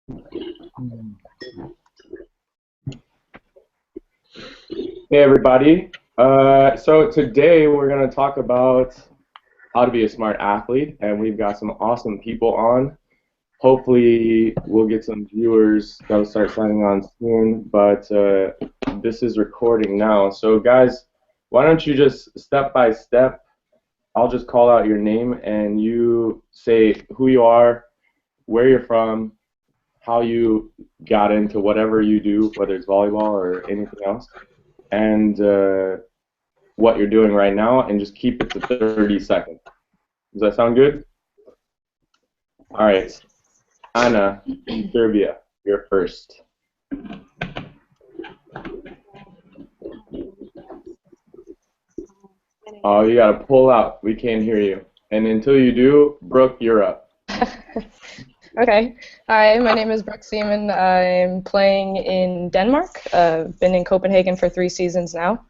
Hey everybody. So today we're going to talk about how to be a smart athlete, and we've got some awesome people on. Hopefully we'll get some viewers that'll start signing on soon, but this is recording now. So guys, why don't you just step by step, I'll just call out your name and you say who you are, where you're from, how you got into whatever you do, whether it's volleyball or anything else, and what you're doing right now, and just keep it to 30 seconds. Does that sound good? All right. Anna, Serbia, you're first. Oh, you gotta pull out. We can't hear you. And until you do, Brooke, you're up. Okay. Hi, my name is Brooke Seaman. I'm playing in Denmark. Been in Copenhagen for 3 seasons now.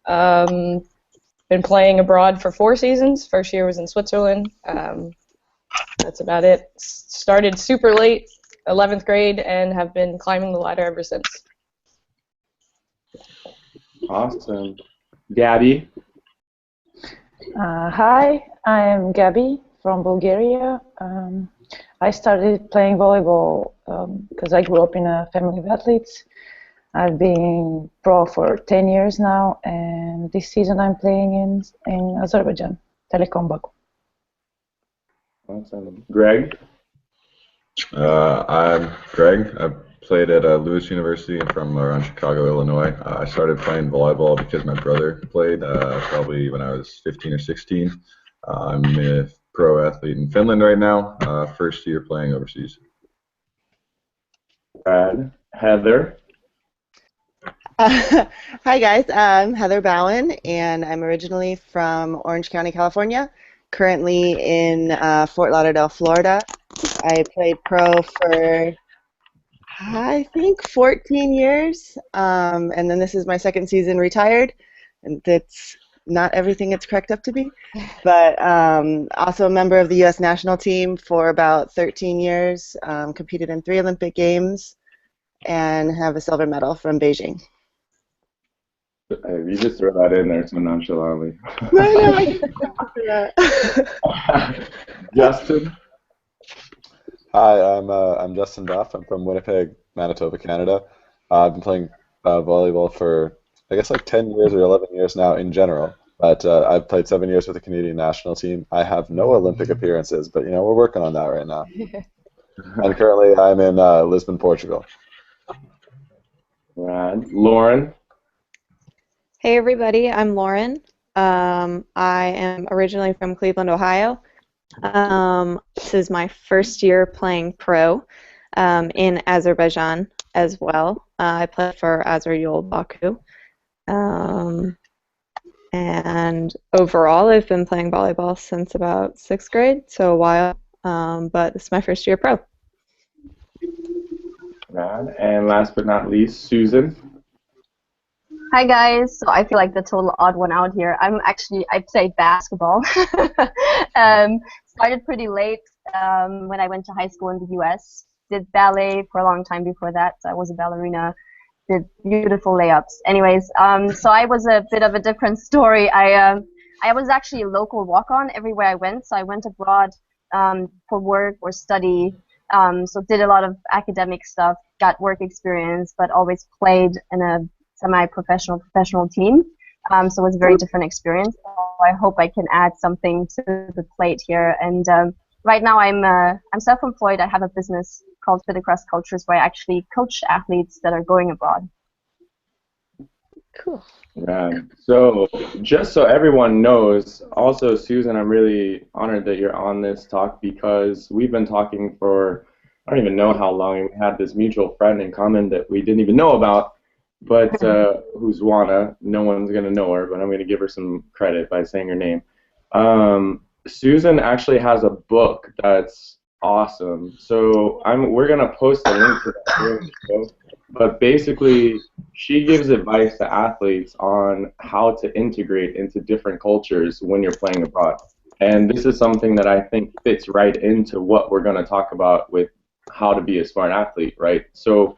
Been playing abroad for 4 seasons. First year was in Switzerland. That's about it. Started super late, 11th grade, and have been climbing the ladder ever since. Awesome. Gabby? Hi, I'm Gabby from Bulgaria. I started playing volleyball because I grew up in a family of athletes. I've been pro for 10 years now, and this season I'm playing in Azerbaijan, Telekom Baku. Awesome. Greg? I'm Greg. I played at Lewis University from around Chicago, Illinois. I started playing volleyball because my brother played probably when I was 15 or 16. I'm a pro athlete in Finland right now, first year playing overseas. Brad? Heather? Hi guys, I'm Heather Bowen, and I'm originally from Orange County, California, currently in Fort Lauderdale, Florida. I played pro for, I think, 14 years, and then this is my second season retired, and it's not everything it's cracked up to be, but also a member of the U.S. national team for about 13 years, competed in 3 Olympic Games, and have a silver medal from Beijing. You just throw that in there so nonchalantly. No, I didn't that. Justin? Hi, I'm Justin Duff. I'm from Winnipeg, Manitoba, Canada. I've been playing volleyball for I guess like 10 years or 11 years now in general. But I've played 7 years with the Canadian national team. I have no Olympic appearances, but you know we're working on that right now. And currently I'm in Lisbon, Portugal. Right. Lauren? Hey everybody, I'm Lauren. I am originally from Cleveland, Ohio. This is my first year playing pro in Azerbaijan as well. I played for Azeryol Baku. And overall, I've been playing volleyball since about 6th grade, so a while, but this is my first year pro. Right. And last but not least, Susan? Hi guys, so I feel like the total odd one out here. I played basketball. Started pretty late when I went to high school in the US. Did ballet for a long time before that, so I was a ballerina. Did beautiful layups. Anyways, so I was a bit of a different story. I was actually a local walk-on everywhere I went, so I went abroad for work or study, so did a lot of academic stuff, got work experience, but always played in a professional team, so it was a very different experience. So I hope I can add something to the plate here. And right now I'm self-employed. I have a business called Fit Across Cultures where I actually coach athletes that are going abroad. Cool. Right. So just so everyone knows, also Susan, I'm really honored that you're on this talk because we've been talking for I don't even know how long. We had this mutual friend in common that we didn't even know about. But who's Juana? No one's going to know her, but I'm going to give her some credit by saying her name. Susan actually has a book that's awesome. So we're going to post a link to that during the show. But basically, she gives advice to athletes on how to integrate into different cultures when you're playing abroad. And this is something that I think fits right into what we're going to talk about with how to be a smart athlete, right? So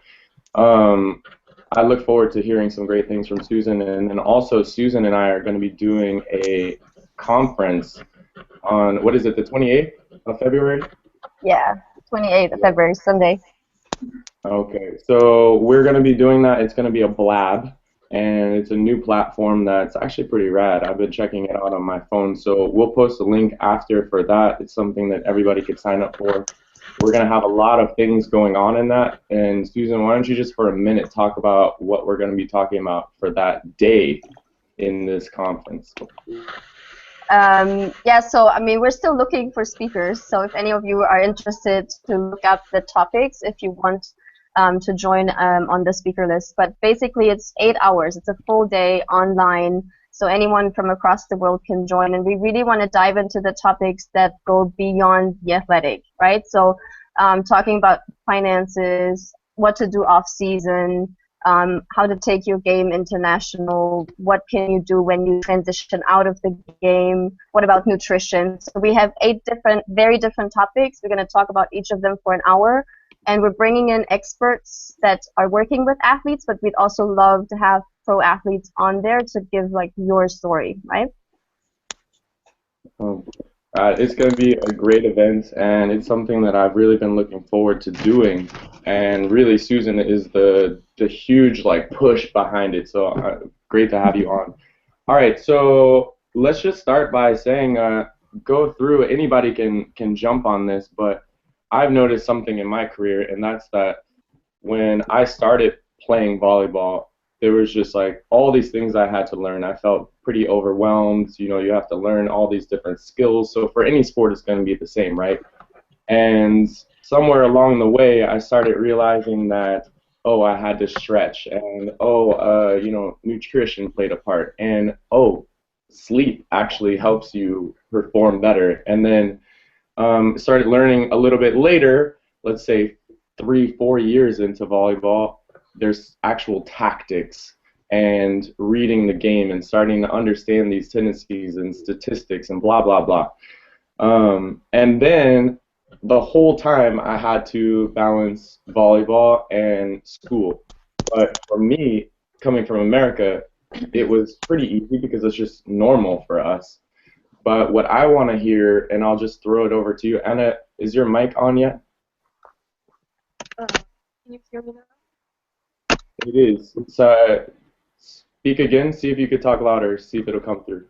I look forward to hearing some great things from Susan, and then also Susan and I are going to be doing a conference on, what is it, the 28th of February? Yeah, 28th of February, Sunday. Okay, so we're going to be doing that. It's going to be a blab, and it's a new platform that's actually pretty rad. I've been checking it out on my phone, so we'll post a link after for that. It's something that everybody could sign up for. We're going to have a lot of things going on in that, and Susan, why don't you just for a minute talk about what we're going to be talking about for that day in this conference? Yeah, so I mean, we're still looking for speakers. So if any of you are interested to look up the topics, if you want to join on the speaker list. But basically, it's 8 hours. It's a full day online, so anyone from across the world can join. And we really want to dive into the topics that go beyond the athletic, right? So talking about finances, what to do off season, how to take your game international, what can you do when you transition out of the game, what about nutrition. So we have 8 very different topics. We're going to talk about each of them for an hour, and we're bringing in experts that are working with athletes, but we'd also love to have pro athletes on there to give like your story, right? It's going to be a great event, and it's something that I've really been looking forward to doing. And really, Susan is the huge like push behind it. So great to have you on. All right, so let's just start by saying, go through. Anybody can jump on this, but I've noticed something in my career, and that's that when I started playing volleyball, there was just like all these things I had to learn. I felt pretty overwhelmed. You know, you have to learn all these different skills. So for any sport, it's going to be the same, right? And somewhere along the way, I started realizing that, oh, I had to stretch, and oh, you know, nutrition played a part, and oh, sleep actually helps you perform better. And then started learning a little bit later, let's say 3-4 years into volleyball, there's actual tactics and reading the game and starting to understand these tendencies and statistics and blah, blah, blah. And then the whole time I had to balance volleyball and school. But for me, coming from America, it was pretty easy because it's just normal for us. But what I want to hear, and I'll just throw it over to you. Anna, is your mic on yet? Can you hear me now? It is. So speak again, see if you could talk louder, see if it'll come through.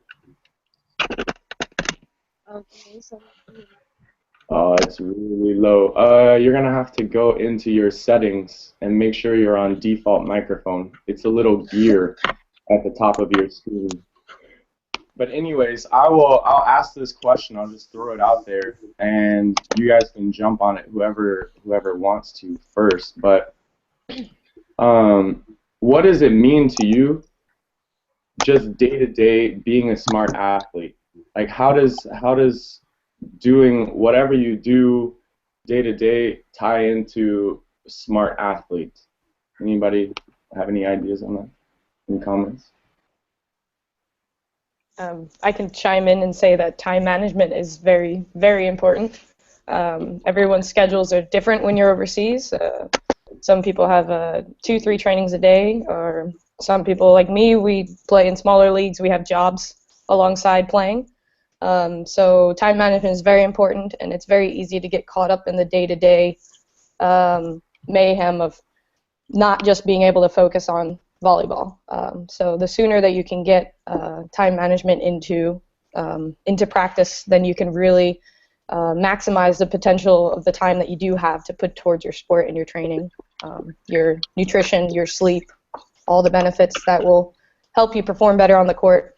Okay, so Oh, it's really low. You're going to have to go into your settings and make sure you're on default microphone. It's a little gear at the top of your screen. But anyways, I'll ask this question. I'll just throw it out there, and you guys can jump on it, whoever wants to first. But what does it mean to you, just day to day, being a smart athlete? Like, how does doing whatever you do day to day tie into smart athlete? Anybody have any ideas on that? Any comments? I can chime in and say that time management is very, very important. Everyone's schedules are different when you're overseas. Some people have 2-3 trainings a day, or some people like me, we play in smaller leagues. We have jobs alongside playing. So time management is very important, and it's very easy to get caught up in the day-to-day mayhem of not just being able to focus on volleyball. So the sooner that you can get time management into practice, then you can really maximize the potential of the time that you do have to put towards your sport and your training, your nutrition, your sleep, all the benefits that will help you perform better on the court.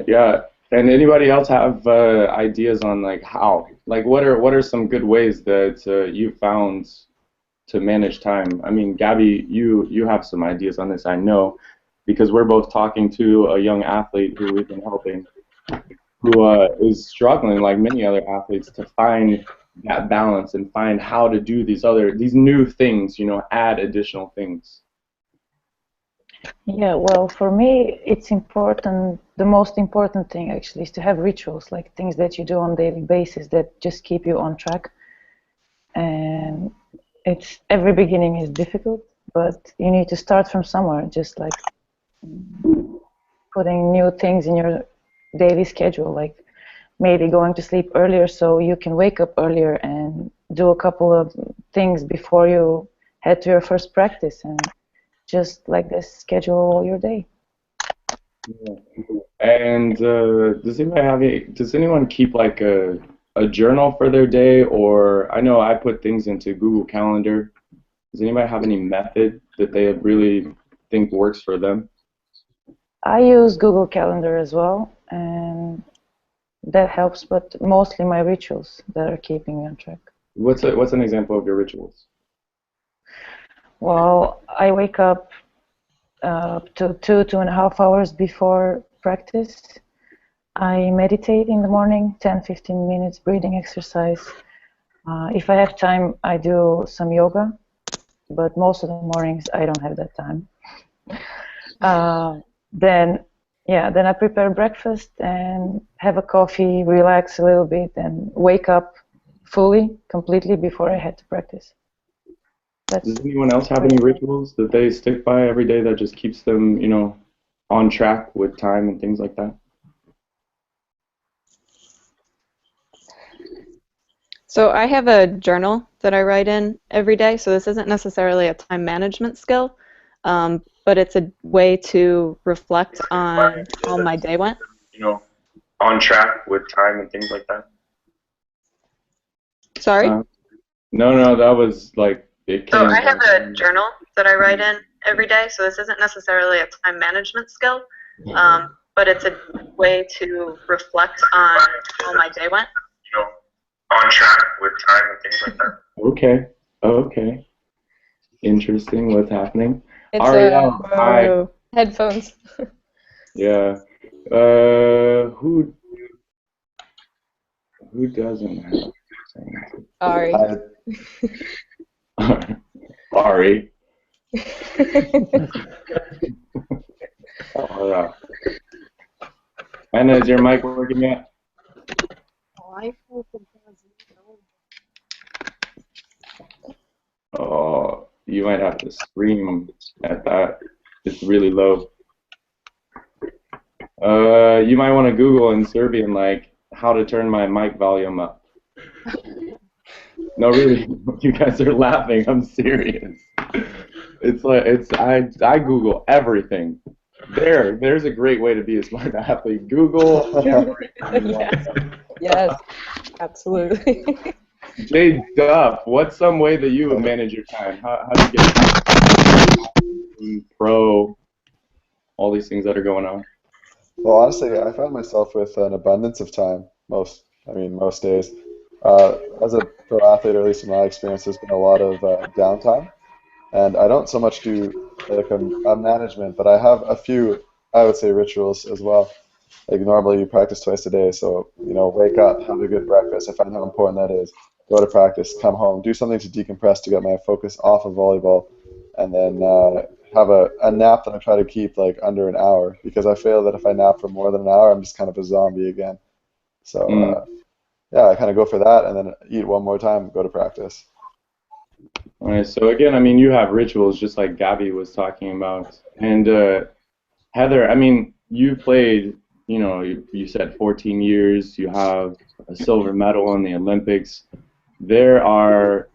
Yeah. And anybody else have ideas on like how? Like what are some good ways that you found to manage time? I mean, Gabby, you have some ideas on this, I know, because we're both talking to a young athlete who we've been helping, who is struggling like many other athletes to find that balance and find how to do these new things, you know, add additional things. Yeah, well, for me, it's important. The most important thing actually is to have rituals, like things that you do on a daily basis that just keep you on track. and it's every beginning is difficult, but you need to start from somewhere, just like putting new things in your daily schedule, like maybe going to sleep earlier so you can wake up earlier and do a couple of things before you head to your first practice, and just like this schedule your day. Yeah. And does anyone keep like a journal for their day? Or I know I put things into Google Calendar. Does anybody have any method that they really think works for them? I use Google Calendar as well, and that helps, but mostly my rituals that are keeping me on track. What's an example of your rituals? Well, I wake up to 2.5 hours before practice. I meditate in the morning, 10-15 minutes breathing exercise. If I have time, I do some yoga, but most of the mornings I don't have that time. Then I prepare breakfast and have a coffee, relax a little bit, and wake up completely before I head to practice. Does anyone else have any rituals that they stick by every day that just keeps them, on track with time and things like that? So I have a journal that I write in every day, so this isn't necessarily a time management skill, but it's a way to reflect on how my day went. On track with time and things like that? Sorry? No, that was like, it came. So I have a journal that I write in every day, so this isn't necessarily a time management skill, but it's a way to reflect on how my day went. On track with time and things like that. Okay. Interesting. What's happening? It's Ariel, headphones. Yeah. Who doesn't have? Ari. Ari. Oh, yeah. Anna, is your mic working yet? Oh, you might have to scream at that. It's really low. You might want to Google in Serbian, like, how to turn my mic volume up. No, really, you guys are laughing. I'm serious. It's like I Google everything. There's a great way to be a smart athlete. Google everything. Yes, absolutely. Jay Duff, what's some way that you would manage your time? How do you get pro, all these things that are going on? Well, honestly, I find myself with an abundance of time most days. As a pro athlete, or at least in my experience, there's been a lot of downtime, and I don't so much do like a management, but I have a few, I would say, rituals as well. Like normally you practice twice a day, so wake up, have a good breakfast. I find how important that is. Go to practice, come home, do something to decompress to get my focus off of volleyball, and then have a nap that I try to keep like under an hour, because I feel that if I nap for more than an hour, I'm just kind of a zombie again. So I kind of go for that, and then eat one more time, go to practice. All right. So again, you have rituals just like Gabby was talking about, and Heather, you played. You said 14 years. You have a silver medal in the Olympics. There are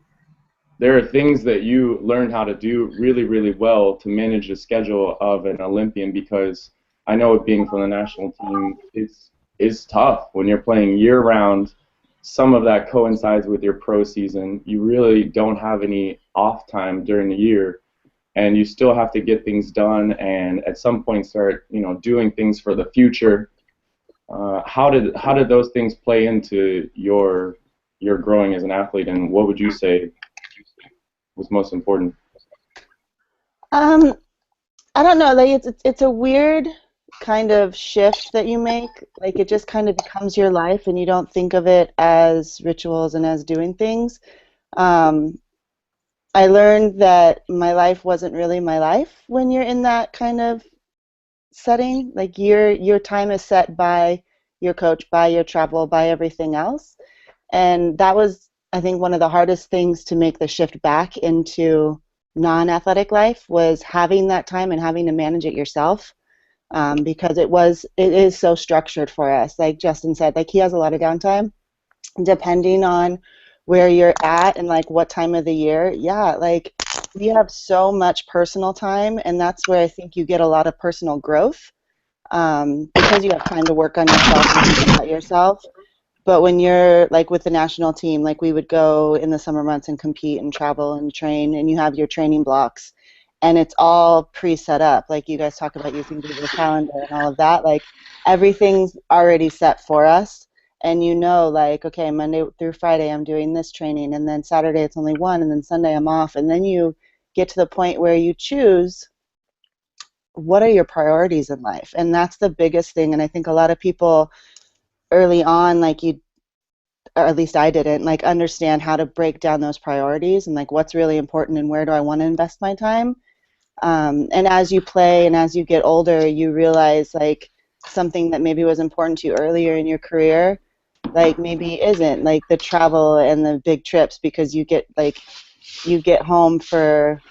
things that you learned how to do really, really well to manage the schedule of an Olympian, because I know being from the national team is tough when you're playing year-round. Some of that coincides with your pro season. You really don't have any off time during the year, and you still have to get things done and at some point start doing things for the future. How did those things play into your growing as an athlete, and what would you say was most important? I don't know. Like it's a weird kind of shift that you make. Like it just kind of becomes your life, and you don't think of it as rituals and as doing things. I learned that my life wasn't really my life when you're in that kind of setting. Like your time is set by your coach, by your travel, by everything else. And that was I think one of the hardest things to make the shift back into non-athletic life was having that time and having to manage it yourself, because it is so structured for us. Like Justin said, like he has a lot of downtime depending on where you're at and like what time of the year. Yeah, like we have so much personal time, and that's where I think you get a lot of personal growth, because you have time to work on yourself and think about yourself. But when you're like with the national team, like we would go in the summer months and compete and travel and train, and you have your training blocks, and it's all pre-set up. Like you guys talk about using Google Calendar and all of that. Like everything's already set for us, and you know, like okay, Monday through Friday I'm doing this training, and then Saturday it's only one, and then Sunday I'm off, and then you get to the point where you choose what are your priorities in life, and that's the biggest thing. And I think a lot of people early on, like you, or at least I didn't, like understand how to break down those priorities and like what's really important and where do I want to invest my time. And as you play and as you get older, you realize like something that maybe was important to you earlier in your career, like maybe isn't, like the travel and the big trips, because you get home for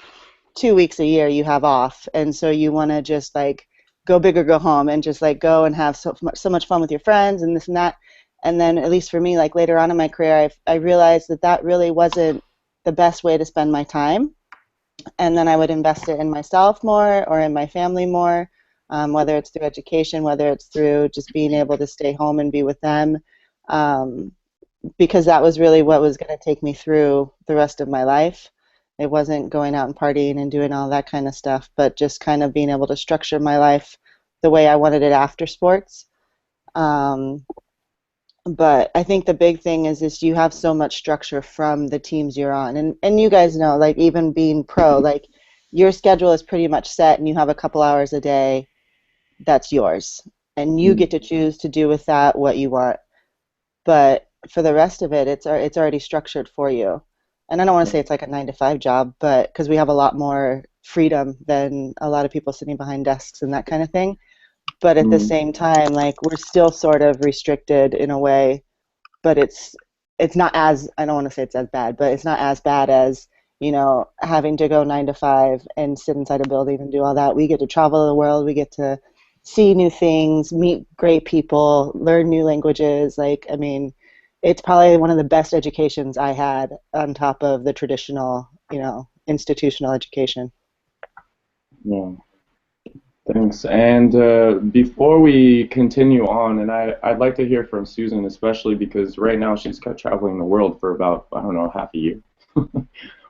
2 weeks a year you have off, and so you want to just like go big or go home and just like go and have so much fun with your friends and this and that. And then at least for me, like later on in my career, I realized that that really wasn't the best way to spend my time, and then I would invest it in myself more or in my family more, whether it's through education, whether it's through just being able to stay home and be with them, um, because that was really what was going to take me through the rest of my life. It wasn't going out and partying and doing all that kind of stuff, but just kind of being able to structure my life the way I wanted it after sports. Um, but I think the big thing is you have so much structure from the teams you're on. And you guys know, like even being pro, like your schedule is pretty much set and you have a couple hours a day that's yours. And you get to choose to do with that what you want. But for the rest of it, it's already structured for you. And I don't want to say it's like a 9 to 5 job, but because we have a lot more freedom than a lot of people sitting behind desks and that kind of thing. But at the same time, like we're still sort of restricted in a way, but it's not as, I don't want to say it's as bad, but it's not as bad as, you know, having to go 9 to 5 and sit inside a building and do all that. We get to travel the world, we get to see new things, meet great people, learn new languages. Like, I mean, it's probably one of the best educations I had on top of the traditional, you know, institutional education. Yeah. Thanks. And before we continue on, and I'd like to hear from Susan, especially because right now she's traveling the world for about, I don't know, half a year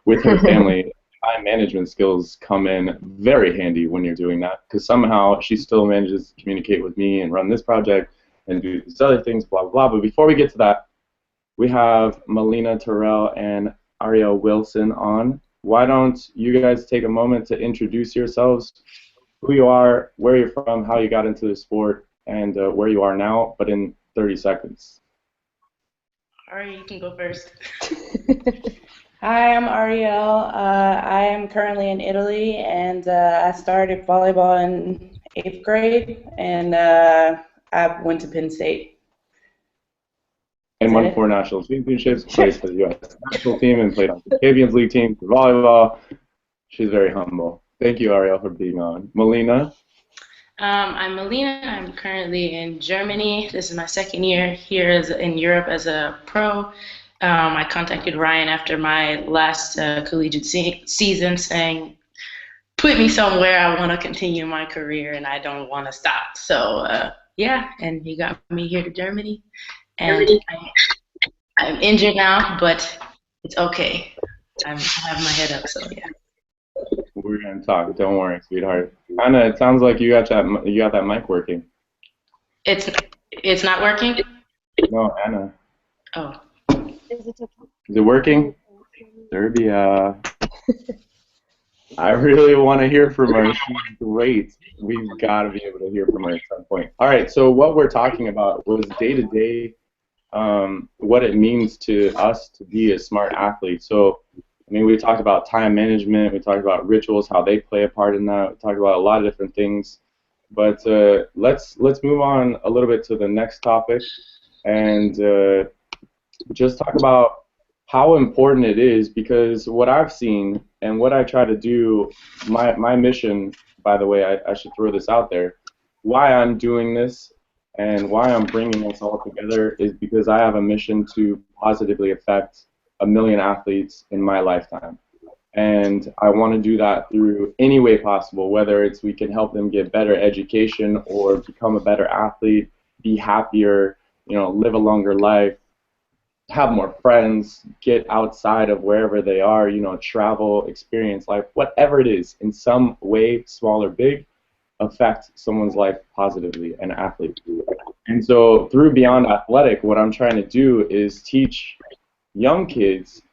with her family. Time management skills come in very handy when you're doing that, because somehow she still manages to communicate with me and run this project and do these other things, blah, blah, blah. But before we get to that, we have Melina Terrell and Ariel Wilson on. Why don't you guys take a moment to introduce yourselves, who you are, where you're from, how you got into the sport, and where you are now, but in 30 seconds. All right, you can go first. Hi, I'm Ariel. I am currently in Italy, and I started volleyball in 8th grade, and I went to Penn State. And won 4 national championships, played for the U.S. national team, and played on the Champions League team for volleyball. She's very humble. Thank you, Ariel, for being on. Melina? I'm Melina. I'm currently in Germany. This is my second year here in Europe as a pro. I contacted Ryan after my last collegiate season saying, put me somewhere, I want to continue my career and I don't want to stop. So, yeah, and he got me here to Germany. And I'm injured now, but it's okay. I have my head up, so yeah. We're gonna talk. Don't worry, sweetheart. Anna, it sounds like you got that mic working. It's not working? No, Anna. Oh. Is it working? Serbia. I really want to hear from her. She's great. We've got to be able to hear from her at some point. All right. So what we're talking about was day-to-day, what it means to us to be a smart athlete. So, I mean, we talked about time management. We talked about rituals, how they play a part in that. We talked about a lot of different things. But let's move on a little bit to the next topic and just talk about how important it is, because what I've seen and what I try to do, my mission, by the way, I should throw this out there, why I'm doing this and why I'm bringing us all together is because I have a mission to positively affect 1 million athletes in my lifetime. And I want to do that through any way possible, whether it's we can help them get better education or become a better athlete, be happier, live a longer life, have more friends, get outside of wherever they are, travel, experience life, whatever it is, in some way, small or big, affect someone's life positively, an athlete. And so through Beyond Athletic, what I'm trying to do is teach young kids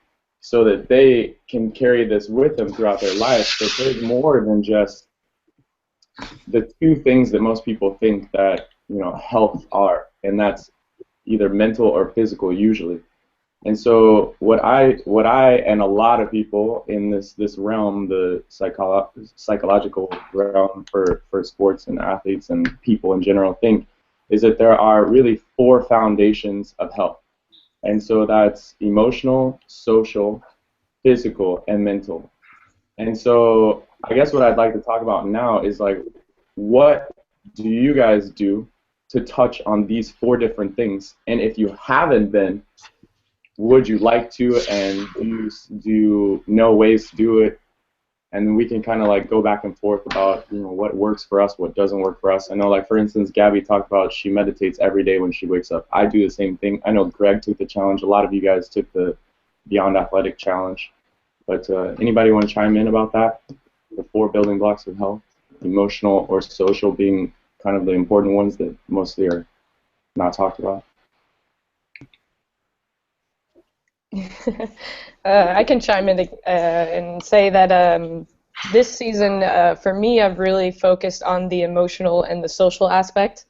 so that they can carry this with them throughout their life. That there's more than just the two things that most people think that health are, and that's either mental or physical usually. And so what I and a lot of people in this realm, the psychological realm for sports and athletes and people in general think, is that there are really 4 foundations of health. And so that's emotional, social, physical, and mental. And so I guess what I'd like to talk about now is like, what do you guys do to touch on these 4 different things? And if you haven't been, would you like to, and do you know ways to do it? And then we can kind of like go back and forth about what works for us, what doesn't work for us. I know, like, for instance, Gabby talked about she meditates every day when she wakes up. I do the same thing. I know Greg took the challenge. A lot of you guys took the Beyond Athletic challenge. But anybody want to chime in about that? The 4 building blocks of health, emotional or social being kind of the important ones that mostly are not talked about. I can chime in and say that this season, for me, I've really focused on the emotional and the social aspect.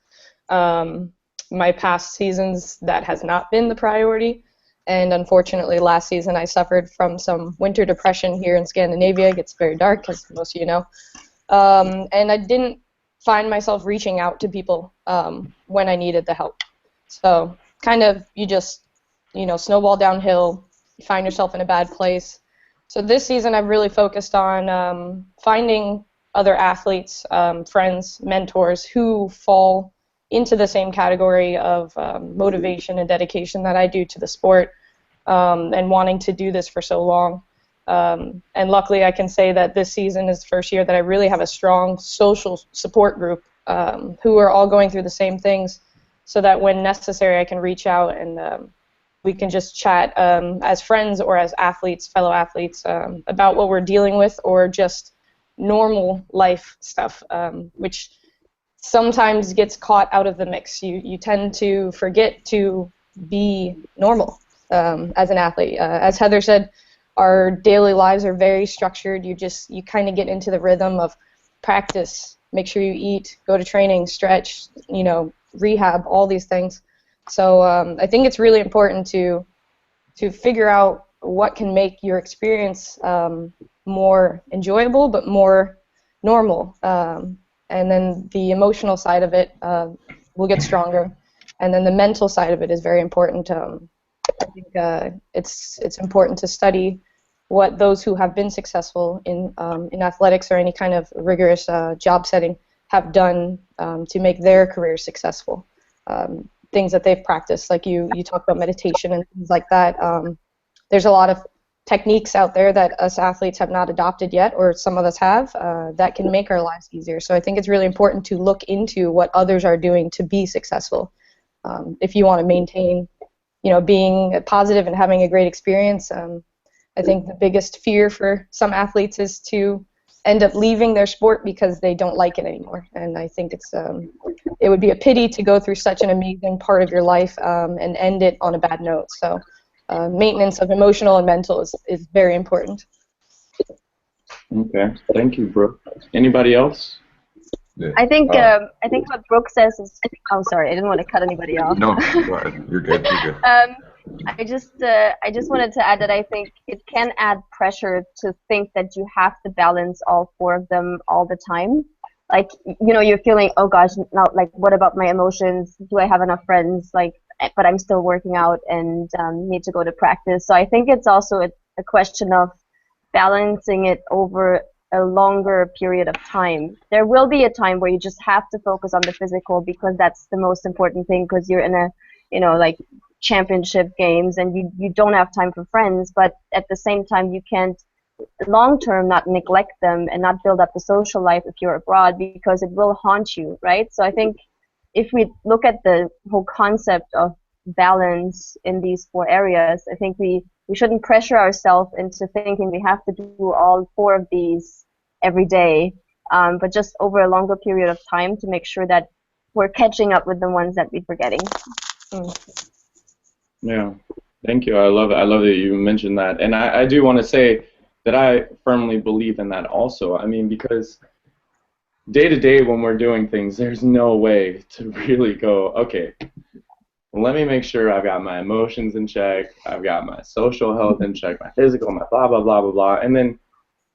My past seasons, that has not been the priority. And unfortunately, last season, I suffered from some winter depression here in Scandinavia. It gets very dark, as most of you know. And I didn't find myself reaching out to people when I needed the help. So kind of you just snowball downhill, you find yourself in a bad place. So this season I've really focused on finding other athletes, friends, mentors who fall into the same category of motivation and dedication that I do to the sport, and wanting to do this for so long. And luckily I can say that this season is the first year that I really have a strong social support group who are all going through the same things, so that when necessary I can reach out and we can just chat as friends or as athletes, fellow athletes, about what we're dealing with, or just normal life stuff, which sometimes gets caught out of the mix. You tend to forget to be normal as an athlete. As Heather said, our daily lives are very structured. You kind of get into the rhythm of practice, make sure you eat, go to training, stretch, rehab, all these things. So I think it's really important to figure out what can make your experience more enjoyable but more normal. And then the emotional side of it will get stronger. And then the mental side of it is very important. I think it's important to study what those who have been successful in athletics or any kind of rigorous job setting have done to make their careers successful. Things that they've practiced, like you talk about meditation and things like that. There's a lot of techniques out there that us athletes have not adopted yet, or some of us have, that can make our lives easier. So I think it's really important to look into what others are doing to be successful. If you want to maintain, being positive and having a great experience, I think the biggest fear for some athletes is to end up leaving their sport because they don't like it anymore. And I think it would be a pity to go through such an amazing part of your life and end it on a bad note. So maintenance of emotional and mental is very important. Okay, thank you, Brooke. Anybody else? Yeah. I think what Brooke says is. Oh, sorry, I didn't want to cut anybody off. No, go ahead. You're good. You're good. I just wanted to add that I think it can add pressure to think that you have to balance all 4 of them all the time. Like, you're feeling, oh gosh, now, like, what about my emotions? Do I have enough friends? Like, but I'm still working out and need to go to practice. So I think it's also a question of balancing it over a longer period of time. There will be a time where you just have to focus on the physical because that's the most important thing, because you're in a, like championship games and you don't have time for friends, but at the same time you can't long term not neglect them and not build up the social life if you're abroad, because it will haunt you, right? So I think if we look at the whole concept of balance in these 4 areas, I think we shouldn't pressure ourselves into thinking we have to do all 4 of these every day, but just over a longer period of time to make sure that we're catching up with the ones that we're forgetting. Yeah, thank you. I love it. I love that you mentioned that. And I do want to say that I firmly believe in that also. I mean, because day to day when we're doing things, there's no way to really go, okay, let me make sure I've got my emotions in check, I've got my social health in check, my physical, my blah, blah, blah, blah, blah. And then,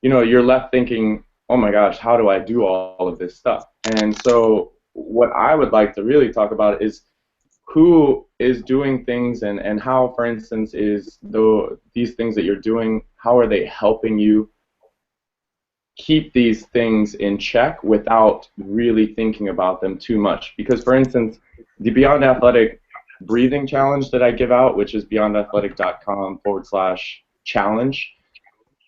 you're left thinking, oh my gosh, how do I do all of this stuff? And so what I would like to really talk about is who is doing things and how, for instance, these things that you're doing, how are they helping you keep these things in check without really thinking about them too much? Because, for instance, the Beyond Athletic breathing challenge that I give out, which is beyondathletic.com/challenge,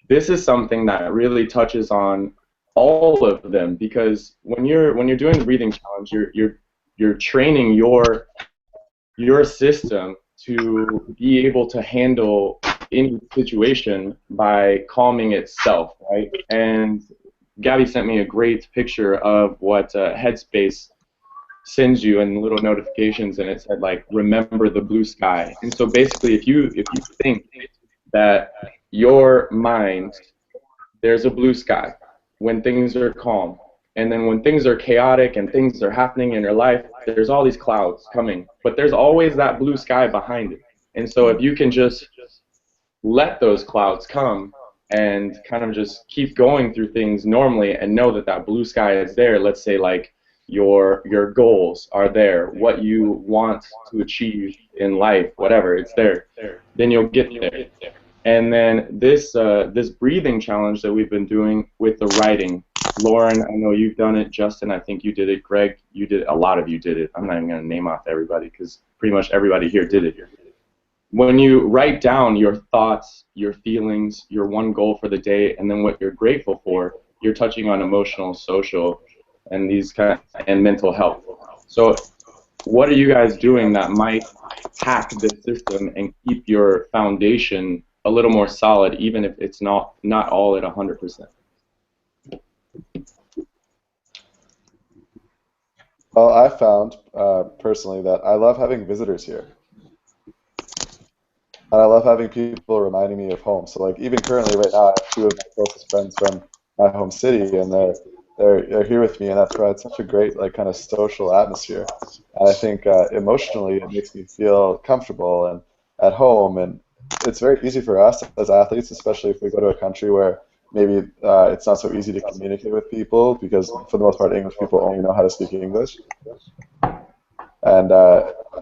this is something that really touches on all of them, because when you're doing the breathing challenge, you're training your system to be able to handle any situation by calming itself, right? And Gabby sent me a great picture of what Headspace sends you in little notifications, and it said, like, remember the blue sky. And so basically, if you think that your mind, there's a blue sky when things are calm, and then when things are chaotic and things are happening in your life, there's all these clouds coming, but there's always that blue sky behind it. And so if you can just let those clouds come and kind of just keep going through things normally and know that that blue sky is there, let's say like your goals are there, what you want to achieve in life, whatever, it's there, then you'll get there. And then this breathing challenge that we've been doing with the writing, Lauren, I know you've done it. Justin, I think you did it. Greg, you did it. A lot of you did it. I'm not even going to name off everybody because pretty much everybody here did it. When you write down your thoughts, your feelings, your one goal for the day, and then what you're grateful for, you're touching on emotional, social, and and mental health. So what are you guys doing that might hack this system and keep your foundation a little more solid, even if it's not all at 100%? Well, I found personally that I love having visitors here. And I love having people reminding me of home. So, like, even currently right now, I have 2 of my closest friends from my home city, and they're here with me, and that provides such a great, like, kind of social atmosphere. And I think emotionally it makes me feel comfortable and at home, and it's very easy for us as athletes, especially if we go to a country where maybe it's not so easy to communicate with people, because for the most part English people only know how to speak English. And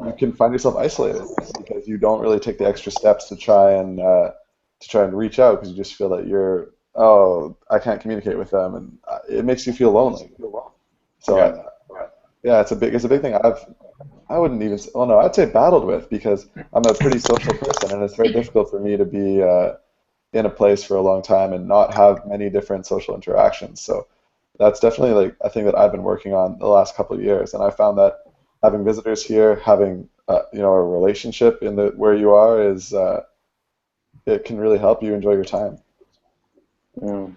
you can find yourself isolated because you don't really take the extra steps to try and reach out, because you just feel that I can't communicate with them, and it makes you feel lonely. So yeah, it's a big thing. I'd say battled with, because I'm a pretty social person, and it's very difficult for me to be in a place for a long time and not have many different social interactions. So that's definitely like a thing that I've been working on the last couple of years, and I found that having visitors here, having a relationship where you are it can really help you enjoy your time. Yeah.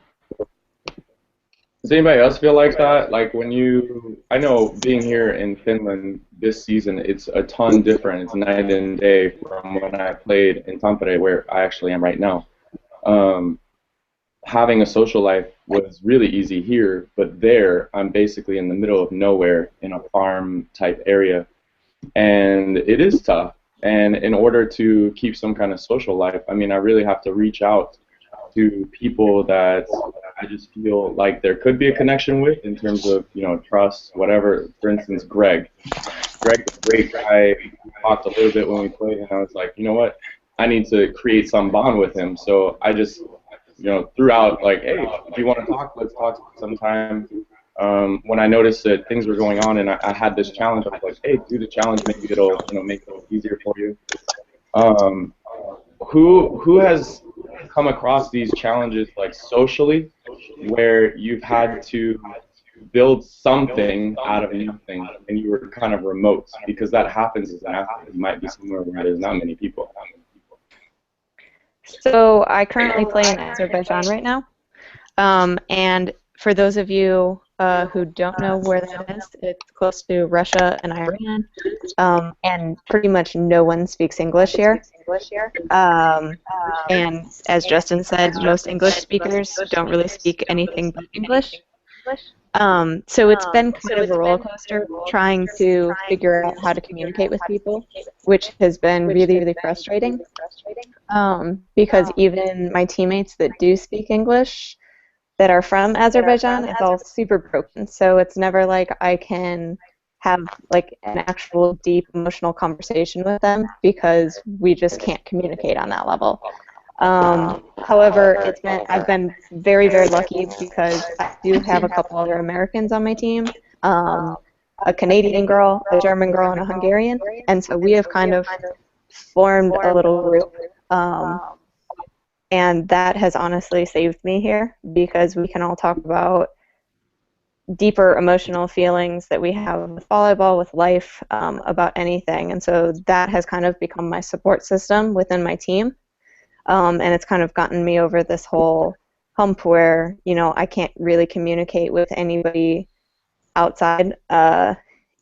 Does anybody else feel like that? Like I know being here in Finland this season, it's a ton different. It's night and day from when I played in Tampere, where I actually am right now. Having a social life was really easy here, but there I'm basically in the middle of nowhere in a farm type area, and it is tough. And in order to keep some kind of social life, I mean, I really have to reach out to people that I just feel like there could be a connection with in terms of, trust, whatever. For instance, Greg. Greg's a great guy. We talked a little bit when we played, and I was like, you know what? I need to create some bond with him. So I just, threw out like, hey, if you want to talk, let's talk sometime. When I noticed that things were going on and I had this challenge, I was like, hey, do the challenge. Maybe it'll, make it easier for you. Um, who has come across these challenges like socially, where you've had to build something out of nothing and you were kind of remote, because that happens as an athlete. You might be somewhere where there's not many people. So I currently play in Azerbaijan right now. And for those of you who don't know where that is, it's close to Russia and Iran. And pretty much no one speaks English here. And as Justin said, most English speakers don't really speak anything but English. So it's been kind of a roller coaster trying to figure out how to communicate with people, which has been really, really frustrating. Because even my teammates that do speak English, that are from Azerbaijan, it's all super broken. So it's never like I can have like an actual deep emotional conversation with them because we just can't communicate on that level. However, I've been very, very lucky because I do have a couple other Americans on my team, a Canadian girl, a German girl, and a Hungarian, and so we have kind of formed a little group. And that has honestly saved me here because we can all talk about deeper emotional feelings that we have with volleyball, with life, about anything. And so that has kind of become my support system within my team. And it's kind of gotten me over this whole hump where, I can't really communicate with anybody outside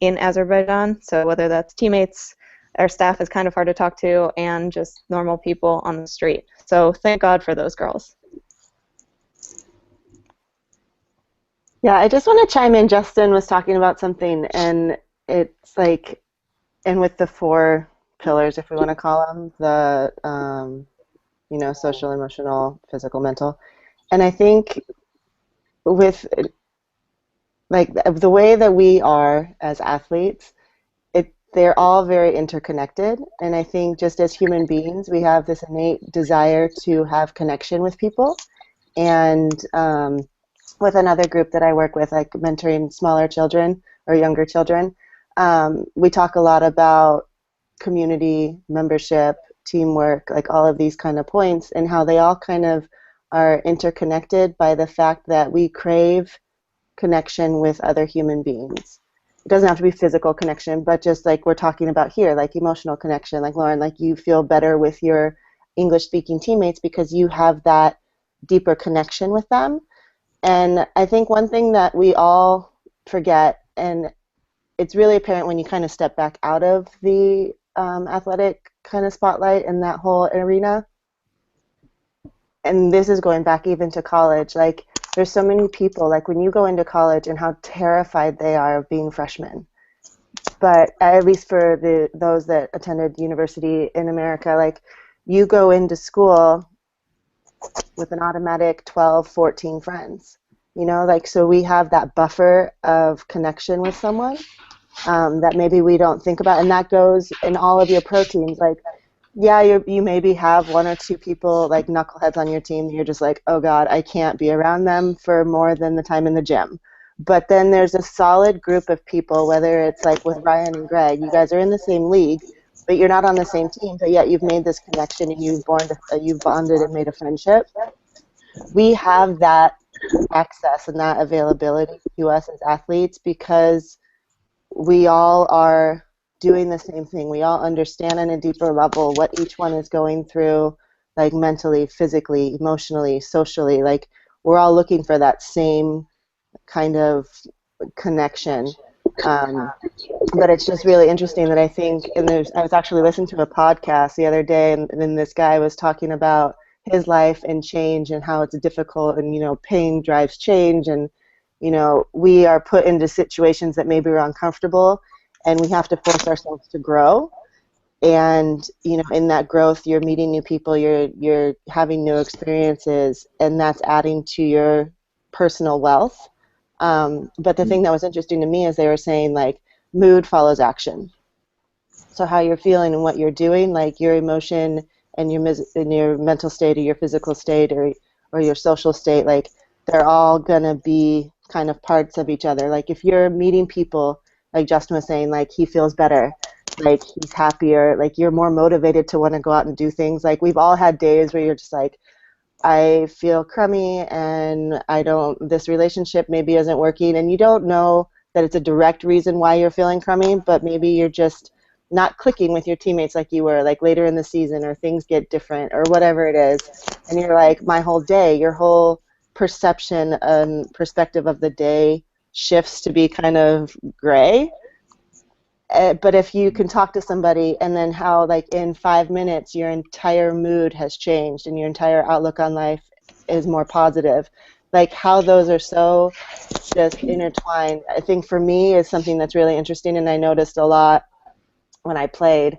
in Azerbaijan. So whether that's teammates, our staff is kind of hard to talk to, and just normal people on the street. So thank God for those girls. Yeah, I just want to chime in. Justin was talking about something, and it's like, and with the 4 pillars, if we want to call them, the, social, emotional, physical, mental. And I think with, like, the way that we are as athletes, they're all very interconnected, and I think just as human beings, we have this innate desire to have connection with people. And with another group that I work with, like mentoring smaller children or younger children, we talk a lot about community, membership, teamwork, like all of these kind of points, and how they all kind of are interconnected by the fact that we crave connection with other human beings. It doesn't have to be physical connection, but just like we're talking about here, like emotional connection, like Lauren, like you feel better with your English-speaking teammates because you have that deeper connection with them. And I think one thing that we all forget, and it's really apparent when you kind of step back out of the athletic kind of spotlight in that whole arena, and this is going back even to college, like there's so many people, like when you go into college and how terrified they are of being freshmen. But at least for those that attended university in America, like you go into school with an automatic 12, 14 friends, like so we have that buffer of connection with someone that maybe we don't think about, and that goes in all of your pro teams. Like, yeah, you maybe have 1 or 2 people, like knuckleheads on your team, you're just like, oh God, I can't be around them for more than the time in the gym. But then there's a solid group of people, whether it's like with Ryan and Greg, you guys are in the same league, but you're not on the same team, but yet you've made this connection and you've bonded and made a friendship. We have that access and that availability to us as athletes because we all are doing the same thing. We all understand on a deeper level what each one is going through, like mentally, physically, emotionally, socially. Like we're all looking for that same kind of connection. But it's just really interesting that I think, I was actually listening to a podcast the other day, and then this guy was talking about his life and change and how it's difficult, and pain drives change, and we are put into situations that maybe are uncomfortable, and we have to force ourselves to grow. And in that growth, you're meeting new people, you're having new experiences, and that's adding to your personal wealth. But the thing that was interesting to me is they were saying, like, mood follows action. So how you're feeling and what you're doing, like your emotion and your mental state or your physical state or your social state, like they're all gonna be kind of parts of each other. Like if you're meeting people, like Justin was saying, like he feels better, like he's happier, like you're more motivated to want to go out and do things. Like we've all had days where you're just like, I feel crummy and this relationship maybe isn't working, and you don't know that it's a direct reason why you're feeling crummy, but maybe you're just not clicking with your teammates like you were, like later in the season, or things get different or whatever it is, and you're like, my whole day, your whole perception and perspective of the day shifts to be kind of gray. But if you can talk to somebody and then how, like, in 5 minutes your entire mood has changed and your entire outlook on life is more positive, like how those are so just intertwined, I think for me is something that's really interesting, and I noticed a lot when I played,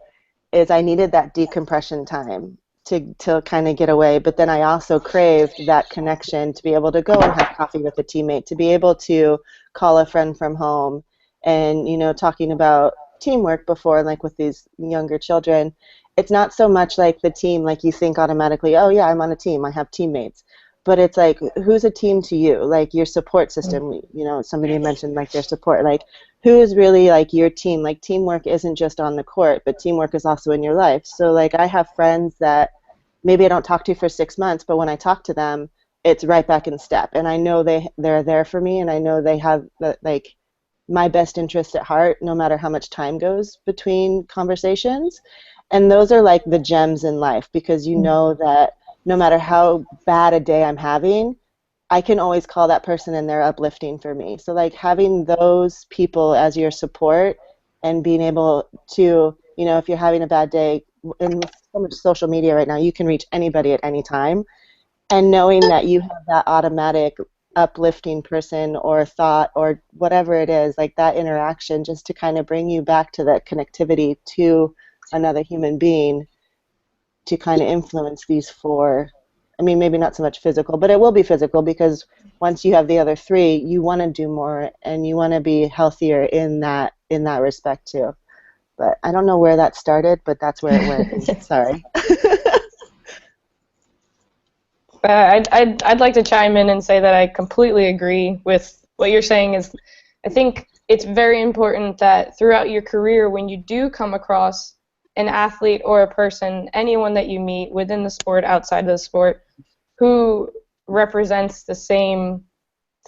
is I needed that decompression time to kind of get away, but then I also craved that connection to be able to go and have coffee with a teammate, to be able to call a friend from home. And, you know, talking about teamwork before, like with these younger children, it's not so much like the team, like you think automatically, oh yeah, I'm on a team, I have teammates. But it's like, who's a team to you? Like your support system, you know, somebody mentioned like their support, like who is really like your team? Like teamwork isn't just on the court, but teamwork is also in your life. So like I have friends that maybe I don't talk to for 6 months, but when I talk to them, it's right back in step. And I know they're there for me, and I know they have like my best interest at heart, no matter how much time goes between conversations. And those are like the gems in life, because you know that no matter how bad a day I'm having, I can always call that person and they're uplifting for me. So like having those people as your support and being able to, you know, if you're having a bad day, and with so much social media right now, you can reach anybody at any time. And knowing that you have that automatic uplifting person or thought or whatever it is, like that interaction, just to kind of bring you back to that connectivity to another human being, to kind of influence these four. I mean, maybe not so much physical, but it will be physical, because once you have the other three, you want to do more and you want to be healthier in that respect too. But I don't know where that started, but that's where it went. Sorry. I'd like to chime in and say that I completely agree with what you're saying. Is I think it's very important that throughout your career, when you do come across an athlete or a person, anyone that you meet within the sport, outside of the sport, who represents the same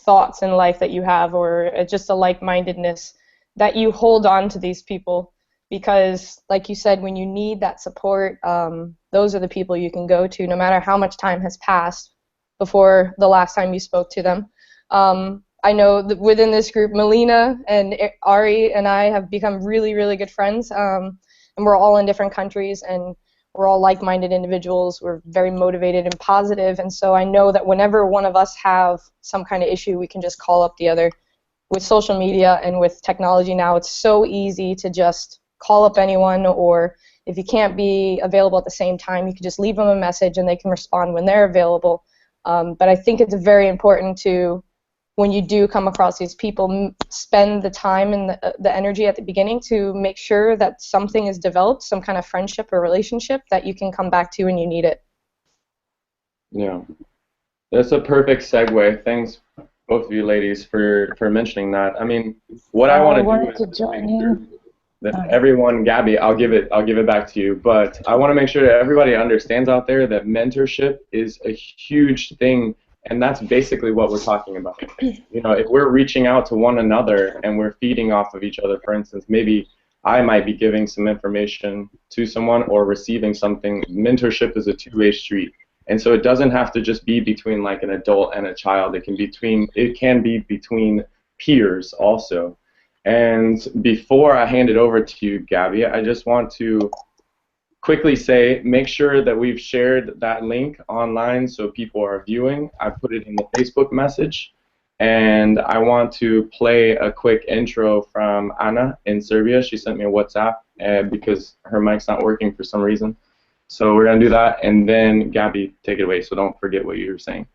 thoughts in life that you have, or just a like-mindedness, that you hold on to these people. Because, like you said, when you need that support, those are the people you can go to, no matter how much time has passed before the last time you spoke to them. I know that within this group, Melina and Ari and I have become really, really good friends, and we're all in different countries, and we're all like-minded individuals. We're very motivated and positive, and so I know that whenever one of us have some kind of issue, we can just call up the other. With social media and with technology now, it's so easy to just call up anyone, or if you can't be available at the same time, you can just leave them a message and they can respond when they're available. But I think it's very important to, when you do come across these people, spend the time and the energy at the beginning to make sure that something is developed, some kind of friendship or relationship that you can come back to when you need it. Yeah, that's a perfect segue. Thanks, both of you ladies, for mentioning that. I mean, what I want wanted to to do join is in. that everyone, Gabby, I'll give it back to you. But I want to make sure that everybody understands out there that mentorship is a huge thing, and that's basically what we're talking about. You know, if we're reaching out to one another and we're feeding off of each other, for instance, maybe I might be giving some information to someone or receiving something. Mentorship is a two-way street. And so it doesn't have to just be between like an adult and a child. It can be between peers also. And before I hand it over to you, Gabby, I just want to quickly say, make sure that we've shared that link online so people are viewing. I put it in the Facebook message. And I want to play a quick intro from Anna in Serbia. She sent me a WhatsApp because her mic's not working for some reason. So we're going to do that, and then Gabby, take it away, so don't forget what you were saying.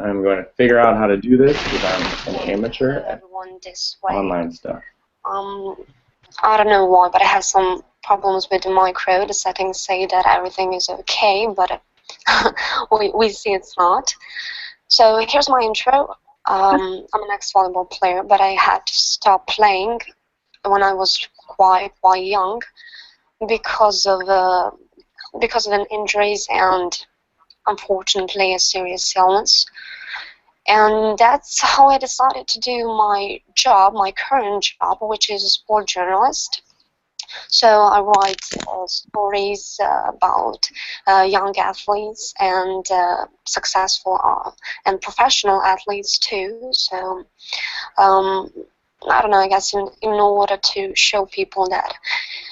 I'm going to figure out how to do this because I'm an amateur at everyone this way. online stuff. I don't know why, but I have some problems with the micro. The settings say that everything is okay, but we see it's not. So here's my intro. I'm an ex-volleyball player, but I had to stop playing when I was quite young because of an injuries and unfortunately a serious illness. And that's how I decided to do my job, my current job, which is a sport journalist. So I write stories about young athletes and successful and professional athletes too. So I don't know, I guess in order to show people that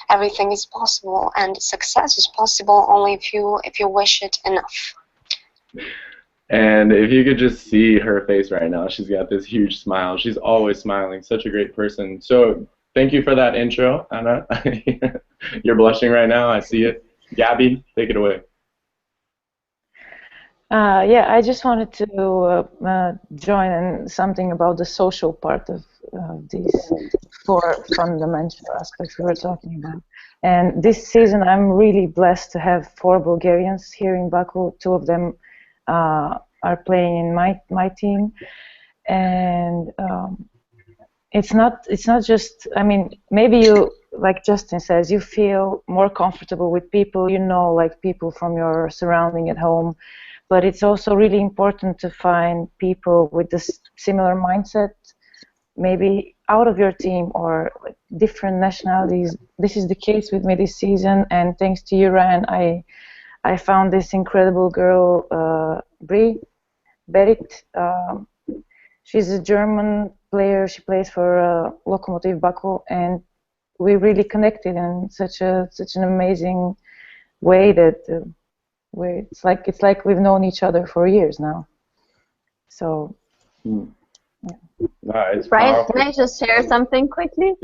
everything is possible and success is possible only if you wish it enough. And if you could just see her face right now, she's got this huge smile. She's always smiling. Such a great person. So thank you for that intro, Anna. You're blushing right now. I see it. Gabby, take it away. Yeah, I just wanted to join in something about the social part of these four fundamental aspects we were talking about. And this season, I'm really blessed to have 4 Bulgarians here in Baku. 2 of them are playing in my team, and it's not just, I mean, maybe you, like Justin says, you feel more comfortable with people, you know, like people from your surrounding at home, but it's also really important to find people with this similar mindset, maybe out of your team or like different nationalities. This is the case with me this season, and thanks to you, Ryan, I found this incredible girl, Berit. She's a German player. She plays for Lokomotiv Baku, and we really connected in such an amazing way that it's like we've known each other for years now. So. No, it's Brian, powerful. can I just share something quickly?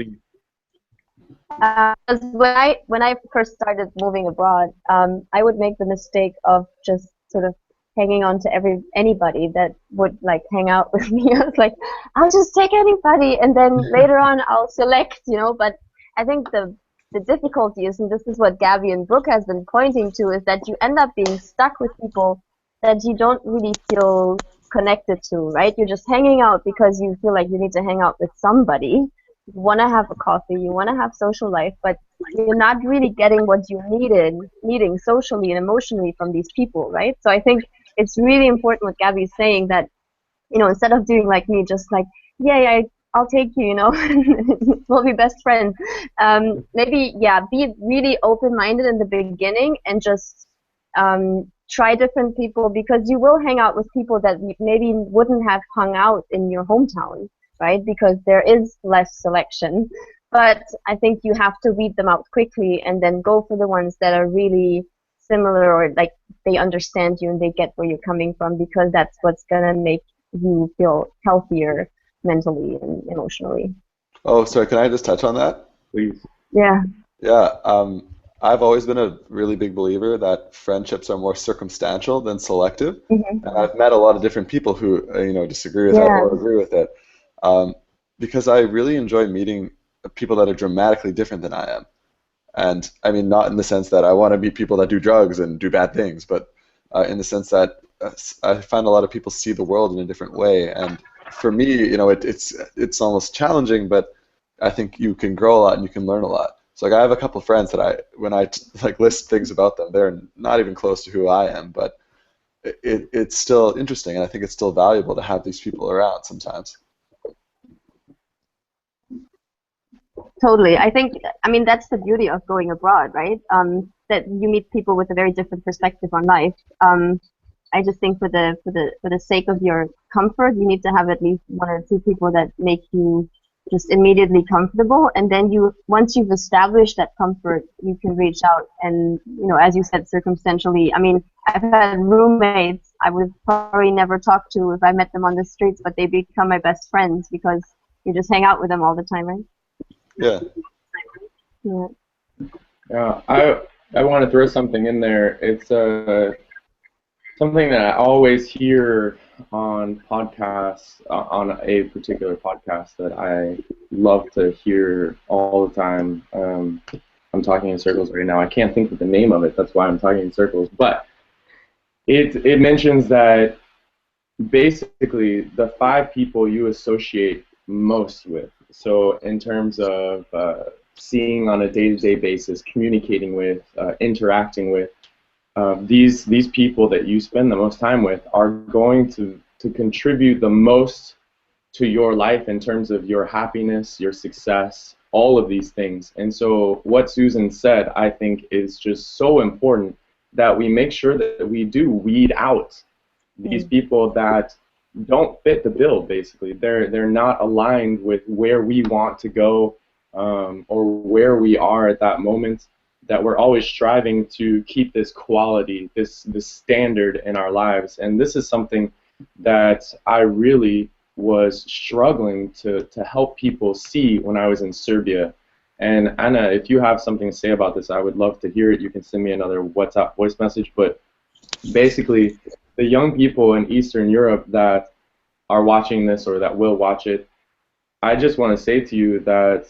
When I first started moving abroad, I would make the mistake of just sort of hanging on to anybody that would like hang out with me. I was like, I'll just take anybody, and then later on I'll select, you know. But I think the difficulty is, and this is what Gabby and Brooke has been pointing to, is that you end up being stuck with people that you don't really feel connected to, right? You're just hanging out because you feel like you need to hang out with somebody. You want to have a coffee, you want to have social life, but you're not really getting what you needing socially and emotionally from these people, right? So I think it's really important what Gabby's saying, that, you know, instead of doing like me, just like, yeah, I'll take you, you know, we'll be best friends. Maybe, yeah, be really open-minded in the beginning and just try different people, because you will hang out with people that maybe wouldn't have hung out in your hometown, right? Because there is less selection. But I think you have to weed them out quickly and then go for the ones that are really similar, or like they understand you and they get where you're coming from, because that's what's gonna make you feel healthier mentally and emotionally. Oh, sorry, can I just touch on that? Please. Yeah, I've always been a really big believer that friendships are more circumstantial than selective. And I've met a lot of different people who, you know, disagree with that or agree with it, because I really enjoy meeting people that are dramatically different than I am. And I mean, not in the sense that I want to meet people that do drugs and do bad things, but in the sense that I find a lot of people see the world in a different way. And for me, you know, it's almost challenging, but I think you can grow a lot and you can learn a lot. So like, I have a couple of friends that when I like list things about them, they're not even close to who I am, but it's still interesting, and I think it's still valuable to have these people around sometimes. Totally. I think, I mean, that's the beauty of going abroad, right? That you meet people with a very different perspective on life. I just think for the sake of your comfort, you need to have at least 1 or 2 people that make you just immediately comfortable, and then once you've established that comfort, you can reach out and, you know, as you said, circumstantially. I mean, I've had roommates I would probably never talk to if I met them on the streets, but they become my best friends because you just hang out with them all the time, right? Yeah. Yeah. I want to throw something in there. It's something that I always hear on podcasts, on a particular podcast that I love to hear all the time. I'm talking in circles right now. I can't think of the name of it. That's why I'm talking in circles. But it mentions that basically the 5 people you associate most with. So in terms of seeing on a day-to-day basis, communicating with, interacting with, these people that you spend the most time with are going to contribute the most to your life in terms of your happiness, your success, all of these things. And so what Susan said, I think, is just so important, that we make sure that we do weed out these people that don't fit the bill. Basically, they're not aligned with where we want to go, or where we are at that moment. That we're always striving to keep this quality, this standard in our lives. And this is something that I really was struggling to help people see when I was in Serbia. And Anna, if you have something to say about this, I would love to hear it. You can send me another WhatsApp voice message. But basically, the young people in Eastern Europe that are watching this or that will watch it, I just want to say to you that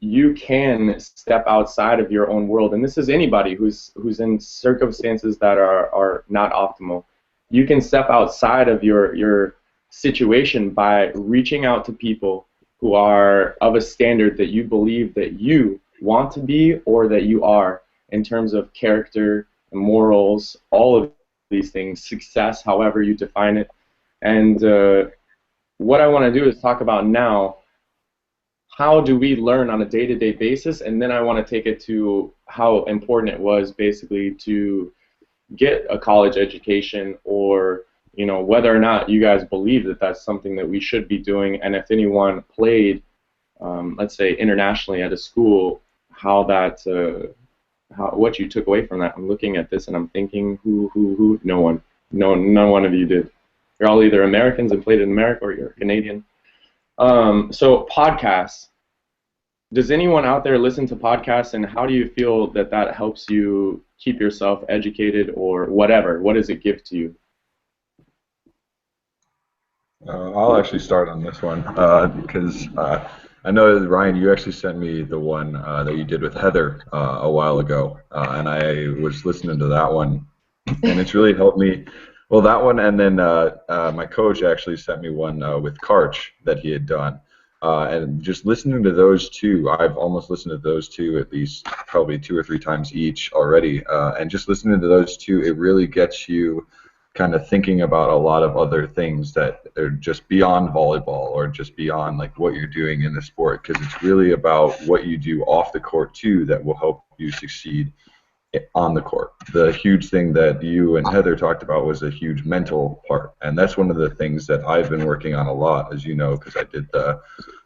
you can step outside of your own world, and this is anybody who's in circumstances that are not optimal. You can step outside of your situation by reaching out to people who are of a standard that you believe that you want to be or that you are, in terms of character, morals, all of these things, success, however you define it. And what I want to do is talk about now, how do we learn on a day-to-day basis, and then I want to take it to how important it was basically to get a college education, or whether or not you guys believe that that's something that we should be doing, and if anyone played, let's say internationally at a school, how that, what you took away from that. I'm looking at this and I'm thinking, who? No one. None one of you did. You're all either Americans and played in America, or you're Canadian. So podcasts. Does anyone out there listen to podcasts, and how do you feel that that helps you keep yourself educated, or whatever? What does it give to you? I'll actually start on this one because I know, Ryan, you actually sent me the one that you did with Heather a while ago, and I was listening to that one, and it's really helped me. Well, that one, and then my coach actually sent me one with Karch that he had done. And just listening to those two, I've almost listened to those two at least probably 2 or 3 times each already. And just listening to those two, it really gets you kind of thinking about a lot of other things that are just beyond volleyball, or just beyond like what you're doing in the sport, because it's really about what you do off the court too that will help you succeed on the court. The huge thing that you and Heather talked about was a huge mental part, and that's one of the things that I've been working on a lot, as you know, because I did the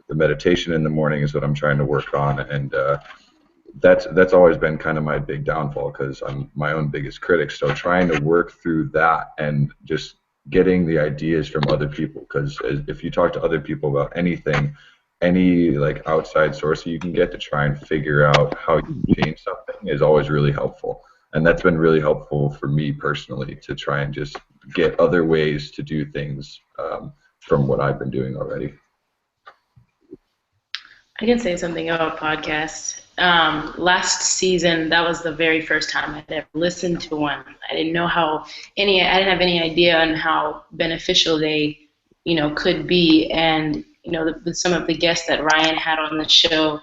meditation in the morning is what I'm trying to work on, and that's always been kind of my big downfall, because I'm my own biggest critic. So trying to work through that and just getting the ideas from other people, because if you talk to other people about anything, any like outside source you can get to try and figure out how you can change something is always really helpful. And that's been really helpful for me personally, to try and just get other ways to do things from what I've been doing already. I can say something about podcasts. Last season, that was the very first time I'd ever listened to one. I didn't know I didn't have any idea on how beneficial they, could be. And, with some of the guests that Ryan had on the show,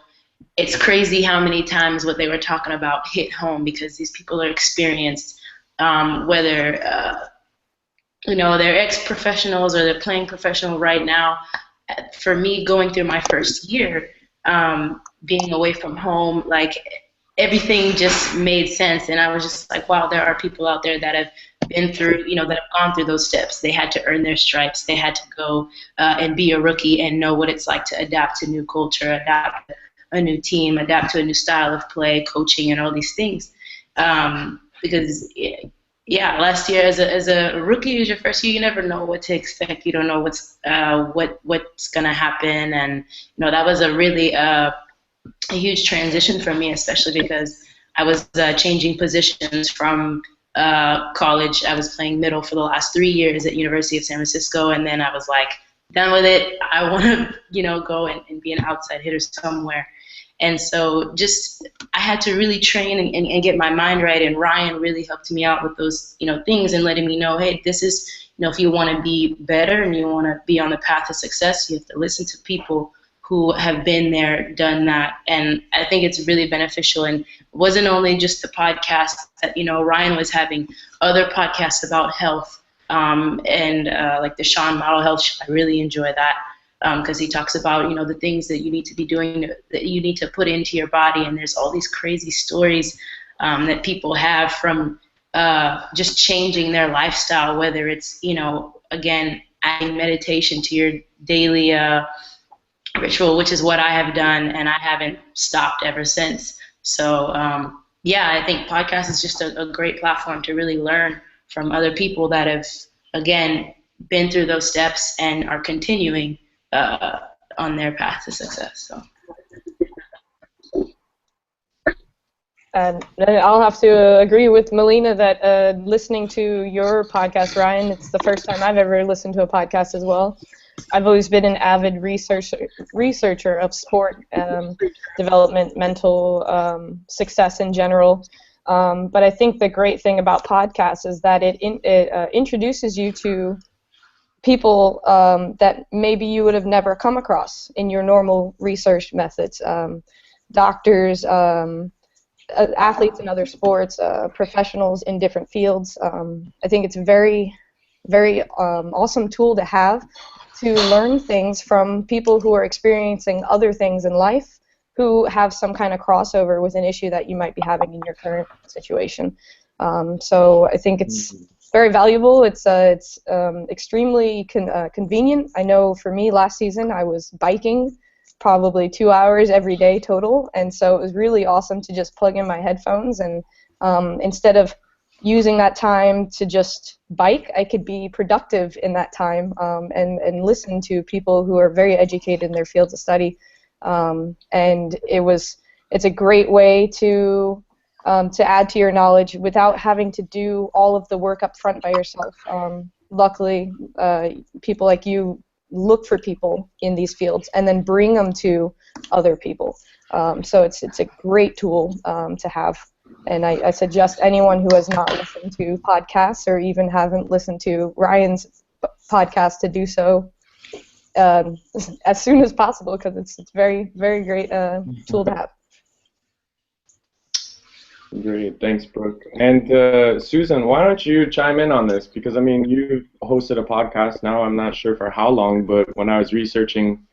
it's crazy how many times what they were talking about hit home, because these people are experienced, whether, they're ex-professionals or they're playing professional right now. For me, going through my first year, being away from home, like everything just made sense, and I was just like, wow, there are people out there that have been through, that have gone through those steps. They had to earn their stripes. They had to go and be a rookie and know what it's like to adapt to new culture, adapt to a new team, adapt to a new style of play, coaching, and all these things. Because last year as a rookie, it was your first year. You never know what to expect. You don't know what's gonna happen, and that was a really a huge transition for me, especially because I was changing positions from college. I was playing middle for the last 3 years at University of San Francisco, and then I was like, done with it. I want to, go and be an outside hitter somewhere. And so just I had to really train and get my mind right. And Ryan really helped me out with those, things and letting me know, hey, this is, if you want to be better and you want to be on the path to success, you have to listen to people who have been there, done that. And I think it's really beneficial. And it wasn't only just the podcast that, Ryan was having, other podcasts about health, and like the Sean Model Health Show. I really enjoy that because he talks about, the things that you need to be doing, that you need to put into your body. And there's all these crazy stories that people have from just changing their lifestyle, whether it's, again, adding meditation to your daily ritual, which is what I have done, and I haven't stopped ever since. So, yeah, I think podcast is just a great platform to really learn from other people that have, again, been through those steps and are continuing on their path to success. So. And I'll have to agree with Melina that listening to your podcast, Ryan, it's the first time I've ever listened to a podcast as well. I've always been an avid researcher of sport development, mental success in general. But I think the great thing about podcasts is that it introduces you to people that maybe you would have never come across in your normal research methods. Doctors, athletes in other sports, professionals in different fields. I think it's a very, very awesome tool to have to learn things from people who are experiencing other things in life, who have some kind of crossover with an issue that you might be having in your current situation. So I think it's very valuable. It's extremely convenient. I know for me last season I was biking probably 2 hours every day total, and so it was really awesome to just plug in my headphones and instead of using that time to just bike, I could be productive in that time and listen to people who are very educated in their fields of study. And it's a great way to add to your knowledge without having to do all of the work up front by yourself. Luckily, people like you look for people in these fields and then bring them to other people. So it's a great tool to have. And I suggest anyone who has not listened to podcasts or even haven't listened to Ryan's podcast to do so as soon as possible, because it's very, very great tool to have. Great, thanks, Brooke. And Susan, why don't you chime in on this? Because, I mean, you've hosted a podcast now, I'm not sure for how long, but when I was researching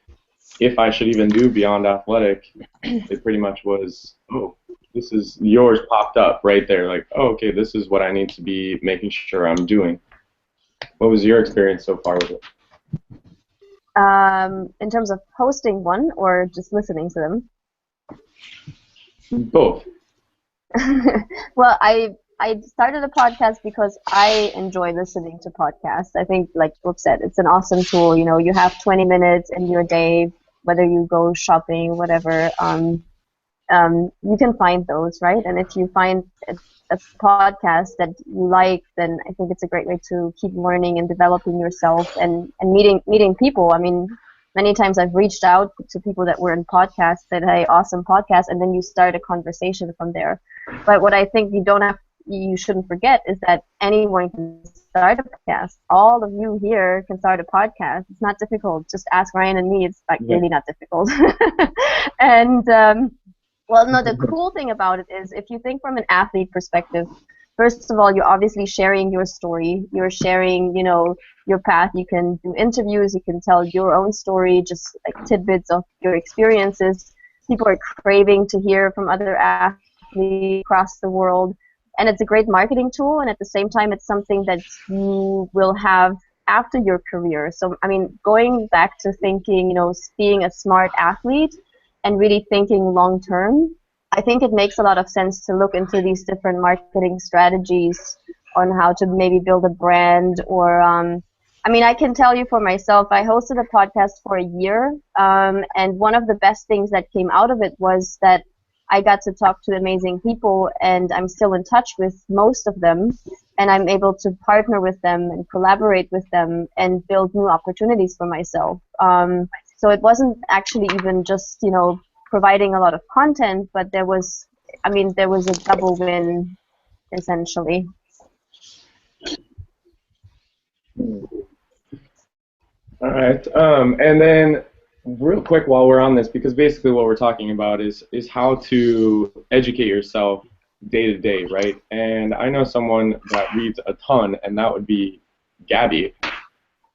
if I should even do Beyond Athletic, it pretty much was, oh, this is, yours popped up right there, like, oh, okay, this is what I need to be making sure I'm doing. What was your experience so far with it? In terms of hosting one or just listening to them? Both. Well, I started a podcast because I enjoy listening to podcasts. I think, like Brooke said, it's an awesome tool. You know, you have 20 minutes in your day, whether you go shopping, whatever. You can find those, right? And if you find a podcast that you like, then I think it's a great way to keep learning and developing yourself and meeting people. I mean, many times I've reached out to people that were in podcasts, said, hey, awesome podcast, and then you start a conversation from there. But what I think you shouldn't forget is that anyone can start a podcast. All of you here can start a podcast. It's not difficult. Just ask Ryan and me. It's like really not difficult. And well, no, the cool thing about it is if you think from an athlete perspective, first of all, you're obviously sharing your story. You're sharing, you know, your path. You can do interviews. You can tell your own story, just like tidbits of your experiences. People are craving to hear from other athletes across the world. And it's a great marketing tool. And at the same time, it's something that you will have after your career. So, I mean, going back to thinking, you know, being a smart athlete and really thinking long term, I think it makes a lot of sense to look into these different marketing strategies on how to maybe build a brand or, I mean, I can tell you for myself, I hosted a podcast for a year, and one of the best things that came out of it was that I got to talk to amazing people, and I'm still in touch with most of them, and I'm able to partner with them and collaborate with them and build new opportunities for myself. So it wasn't actually even just, providing a lot of content, but there was a double win, essentially. All right. And then real quick while we're on this, because basically what we're talking about is how to educate yourself day to day, right? And I know someone that reads a ton, and that would be Gabby.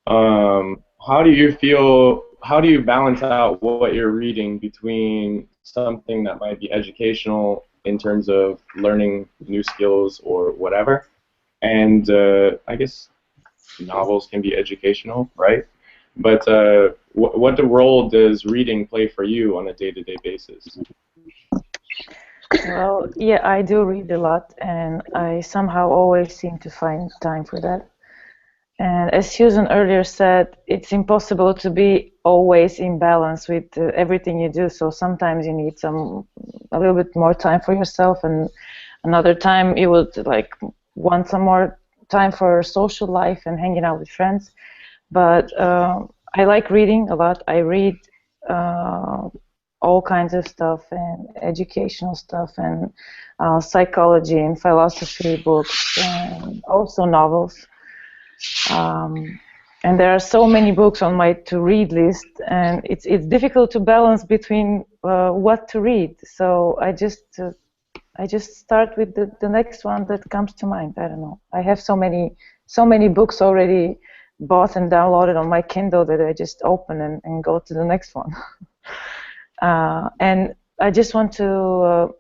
How do you feel? How do you balance out what you're reading between something that might be educational in terms of learning new skills or whatever, and I guess novels can be educational, right? But what role does reading play for you on a day-to-day basis? Well, yeah, I do read a lot, and I somehow always seem to find time for that. And as Susan earlier said, it's impossible to be always in balance with everything you do. So sometimes you need a little bit more time for yourself, and another time you would want some more time for social life and hanging out with friends. But I like reading a lot. I read all kinds of stuff, and educational stuff, and psychology and philosophy books, and also novels. And there are so many books on my to-read list, and it's difficult to balance between what to read. So I just start with the next one that comes to mind. I don't know. I have so many books already bought and downloaded on my Kindle that I just open and go to the next one. And I just want to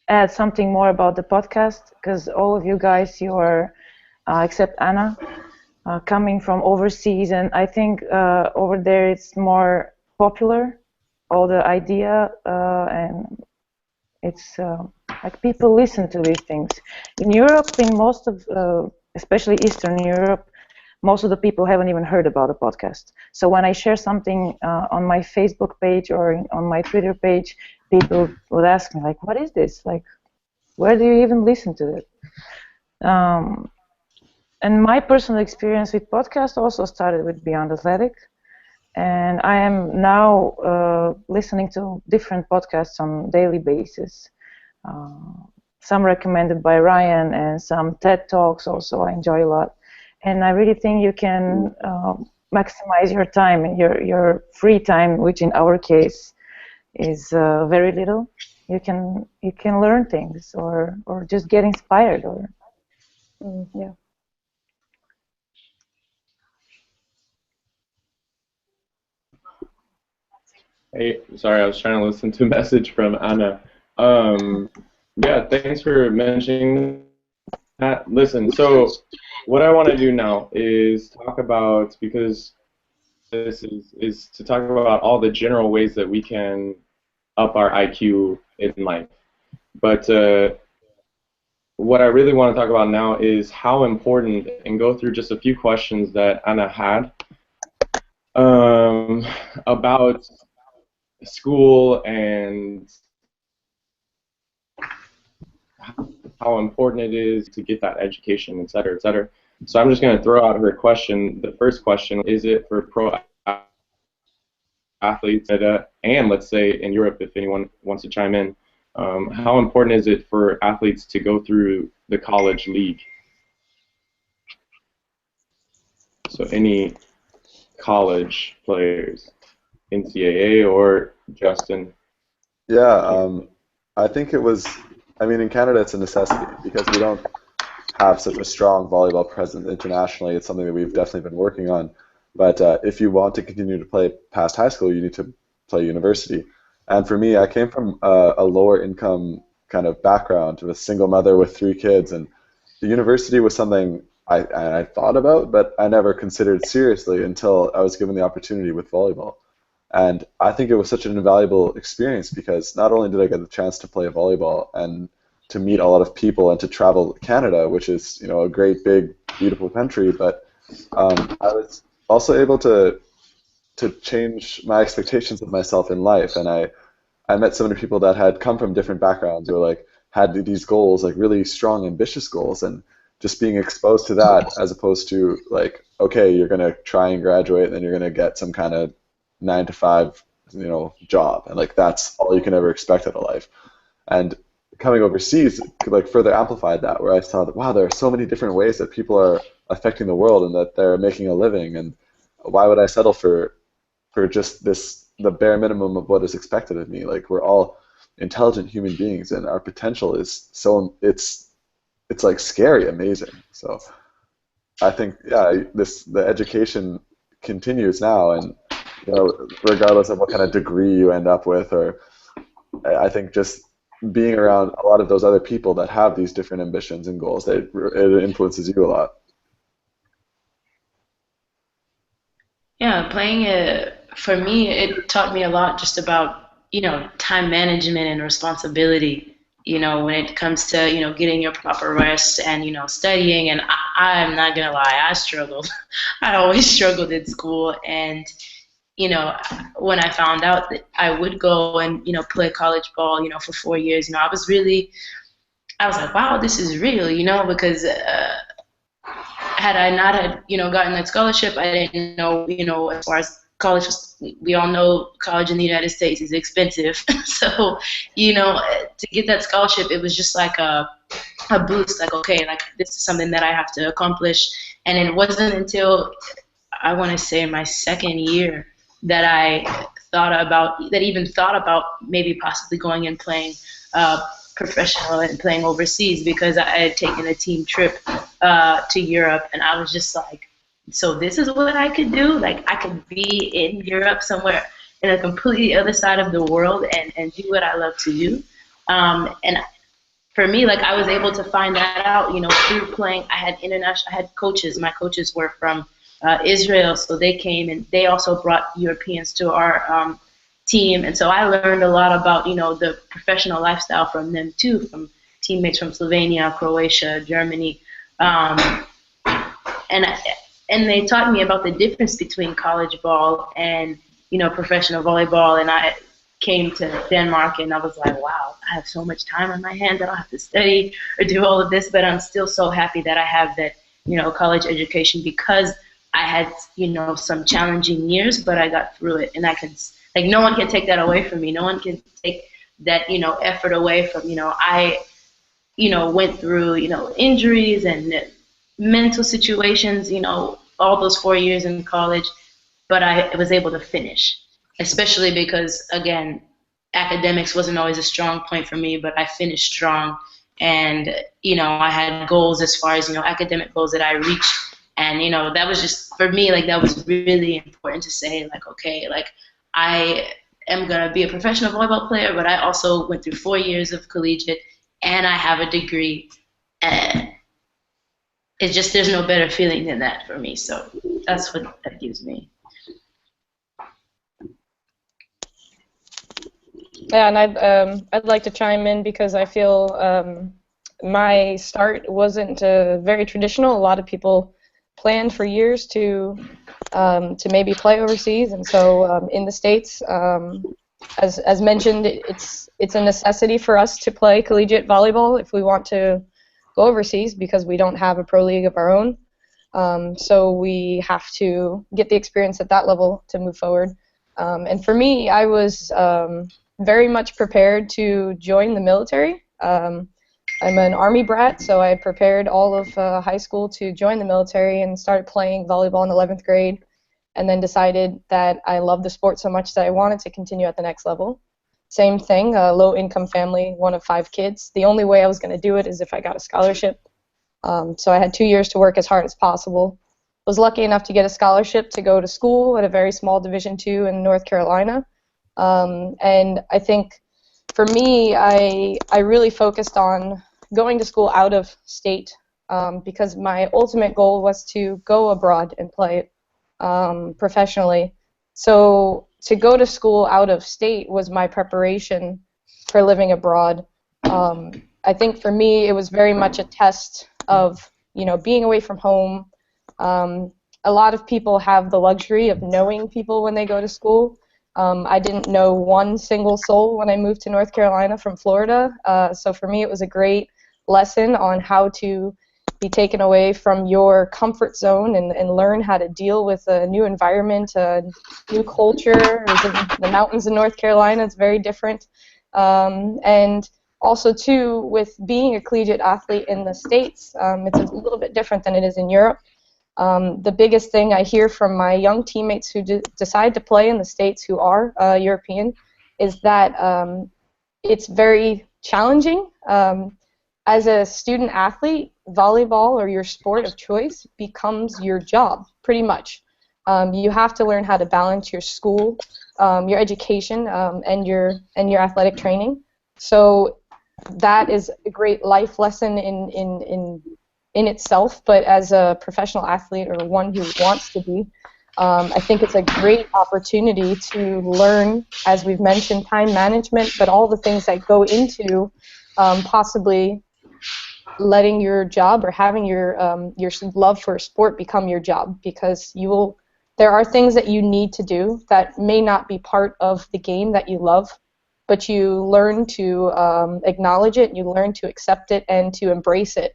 add something more about the podcast, because all of you guys, you are, except Anna, coming from overseas, and I think over there it's more popular, all the idea, and it's like people listen to these things. In Europe, in most of, especially Eastern Europe, most of the people haven't even heard about a podcast. So when I share something on my Facebook page or on my Twitter page, people would ask me, like, what is this? Like, where do you even listen to it? And my personal experience with podcasts also started with Beyond Athletic. And I am now listening to different podcasts on a daily basis. Some recommended by Ryan, and some TED Talks also I enjoy a lot. And I really think you can maximize your time, your free time, which in our case is very little. You can learn things, or just get inspired, or yeah. Hey, sorry, I was trying to listen to a message from Anna. Yeah, thanks for mentioning that. Listen, so what I want to do now is talk about, because this is to talk about all the general ways that we can up our IQ in life. But what I really want to talk about now is how important, and go through just a few questions that Anna had about school and how important it is to get that education, et cetera, et cetera. So I'm just going to throw out her question. The first question, is it for pro athletes, and let's say in Europe, if anyone wants to chime in, how important is it for athletes to go through the college league? So any college players, NCAA or Justin? Yeah, I think it was, in Canada it's a necessity because we don't have such a strong volleyball presence internationally. It's something that we've definitely been working on. But if you want to continue to play past high school, you need to play university. And for me, I came from a lower income kind of background, with a single mother with 3 kids, and the university was something I thought about, but I never considered seriously until I was given the opportunity with volleyball. And I think it was such an invaluable experience because not only did I get the chance to play volleyball and to meet a lot of people and to travel to Canada, which is a great, big, beautiful country, but I was also able to change my expectations of myself in life, and I met so many people that had come from different backgrounds or like had these goals, like really strong, ambitious goals, and just being exposed to that as opposed to like, okay, you're gonna try and graduate and then you're gonna get some kind of 9 to 5, job, and like that's all you can ever expect out of life. And coming overseas could like further amplify that, where I saw that wow, there are so many different ways that people are affecting the world and that they're making a living, and why would I settle for just the bare minimum of what is expected of me? Like we're all intelligent human beings, and our potential is so it's like scary, amazing. So I think the education continues now, and regardless of what kind of degree you end up with, or I think just being around a lot of those other people that have these different ambitions and goals, it influences you a lot. Yeah, playing it, for me, it taught me a lot just about, time management and responsibility, when it comes to, getting your proper rest and, studying. And I'm not gonna lie, I struggled. I always struggled in school. And, when I found out that I would go and, play college ball, for 4 years, I was like, wow, this is real, because had I not had, gotten that scholarship, I didn't know, as far as college, we all know college in the United States is expensive. So, to get that scholarship, it was just like a boost, like, okay, like this is something that I have to accomplish. And it wasn't until I want to say my second year that I even thought about maybe possibly going and playing professional and playing overseas, because I had taken a team trip to Europe, and I was just like, so this is what I could do? Like I could be in Europe somewhere in a completely other side of the world and do what I love to do. And for me, like I was able to find that out, through playing. I had coaches. My coaches were from Israel, so they came and they also brought Europeans to our team, and so I learned a lot about the professional lifestyle from them too, from teammates from Slovenia, Croatia, Germany, and they taught me about the difference between college ball and professional volleyball. And I came to Denmark and I was like, wow, I have so much time on my hands. I don't have to study or do all of this, but I'm still so happy that I have that college education, because I had some challenging years, but I got through it, and I can. Like no one can take that away from me. No one can take that, effort away from, I, went through, injuries and mental situations, all those 4 years in college, but I was able to finish, especially because, again, academics wasn't always a strong point for me, but I finished strong. And, I had goals as far as, academic goals that I reached. And, that was just, for me, like, that was really important to say, like, okay, like, I am going to be a professional volleyball player, but I also went through 4 years of collegiate, and I have a degree. And it's just, there's no better feeling than that for me. So that's what that gives me. Yeah, and I'd like to chime in, because I feel my start wasn't very traditional. A lot of people planned for years to maybe play overseas, and so in the States, as mentioned, it's a necessity for us to play collegiate volleyball if we want to go overseas, because we don't have a pro league of our own. So we have to get the experience at that level to move forward. And for me, I was very much prepared to join the military. I'm an Army brat, so I prepared all of high school to join the military and started playing volleyball in 11th grade, and then decided that I loved the sport so much that I wanted to continue at the next level. Same thing, a low-income family, one of 5 kids. The only way I was going to do it is if I got a scholarship. So I had 2 years to work as hard as possible. Was lucky enough to get a scholarship to go to school at a very small Division II in North Carolina. And I think for me, I really focused on going to school out of state, because my ultimate goal was to go abroad and play professionally. So to go to school out of state was my preparation for living abroad. I think for me it was very much a test of being away from home. A lot of people have the luxury of knowing people when they go to school. I didn't know one single soul when I moved to North Carolina from Florida. So for me, it was a great lesson on how to be taken away from your comfort zone and learn how to deal with a new environment, a new culture. I was in the mountains in North Carolina. It's very different. And also, too, with being a collegiate athlete in the States, it's a little bit different than it is in Europe. The biggest thing I hear from my young teammates who decide to play in the States who are European is that it's very challenging. As a student athlete, volleyball or your sport of choice becomes your job, pretty much. You have to learn how to balance your school, your education, and your athletic training. So that is a great life lesson in itself, but as a professional athlete or one who wants to be, I think it's a great opportunity to learn, as we've mentioned, time management, but all the things that go into possibly letting your job or having your love for a sport become your job, because there are things that you need to do that may not be part of the game that you love, but you learn to acknowledge it, you learn to accept it, and to embrace it.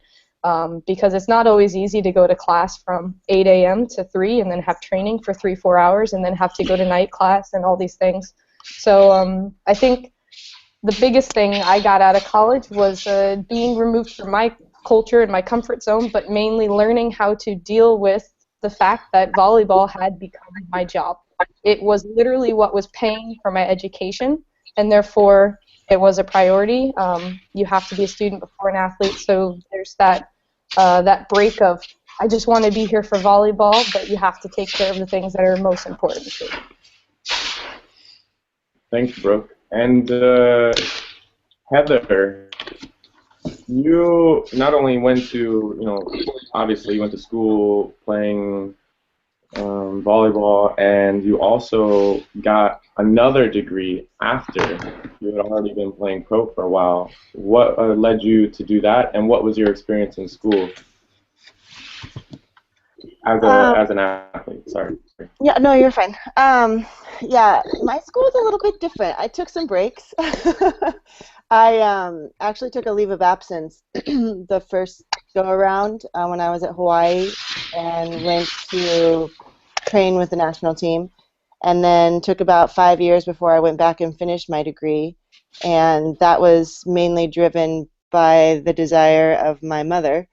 Because it's not always easy to go to class from 8 a.m. to 3 and then have training for 3-4 hours and then have to go to night class and all these things. So I think the biggest thing I got out of college was being removed from my culture and my comfort zone, but mainly learning how to deal with the fact that volleyball had become my job. It was literally what was paying for my education, and therefore it was a priority. You have to be a student before an athlete, so there's that break of, I just want to be here for volleyball, but you have to take care of the things that are most important to you. Thanks, Brooke. And Heather, you not only went to, obviously you went to school playing volleyball, and you also got another degree after you had already been playing pro for a while. What led you to do that, and what was your experience in school as an athlete? Sorry. Yeah, no, you're fine. Yeah, my school is a little bit different. I took some breaks. I actually took a leave of absence the first go around when I was at Hawaii, and went to train with the national team, and then took about 5 years before I went back and finished my degree. And that was mainly driven by the desire of my mother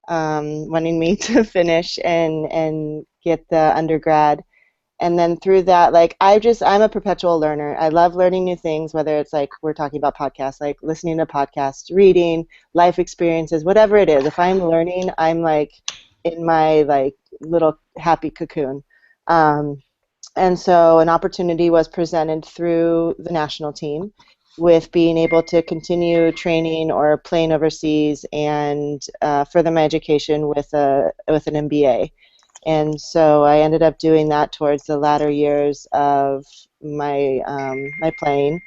wanting me to finish and get the undergrad. And then through that, I'm a perpetual learner. I love learning new things, whether it's like we're talking about podcasts, like listening to podcasts, reading, life experiences, whatever it is. If I'm learning, I'm like in my little happy cocoon. And so an opportunity was presented through the national team with being able to continue training or playing overseas and further my education with an MBA. And so I ended up doing that towards the latter years of my my playing,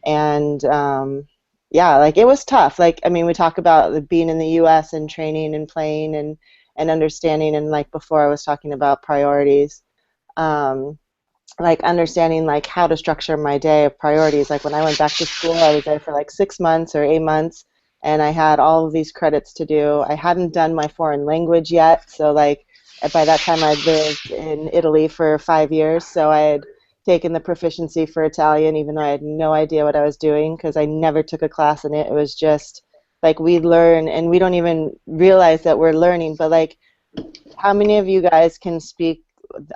and it was tough. We talk about being in the U.S. and training and playing and understanding, and before I was talking about priorities, understanding how to structure my day of priorities. When I went back to school, I was there for 6 months or 8 months, and I had all of these credits to do. I hadn't done my foreign language yet, so by that time I'd lived in Italy for 5 years, so I had taken the proficiency for Italian, even though I had no idea what I was doing because I never took a class in it. It was just we learn, and we don't even realize that we're learning. But how many of you guys can speak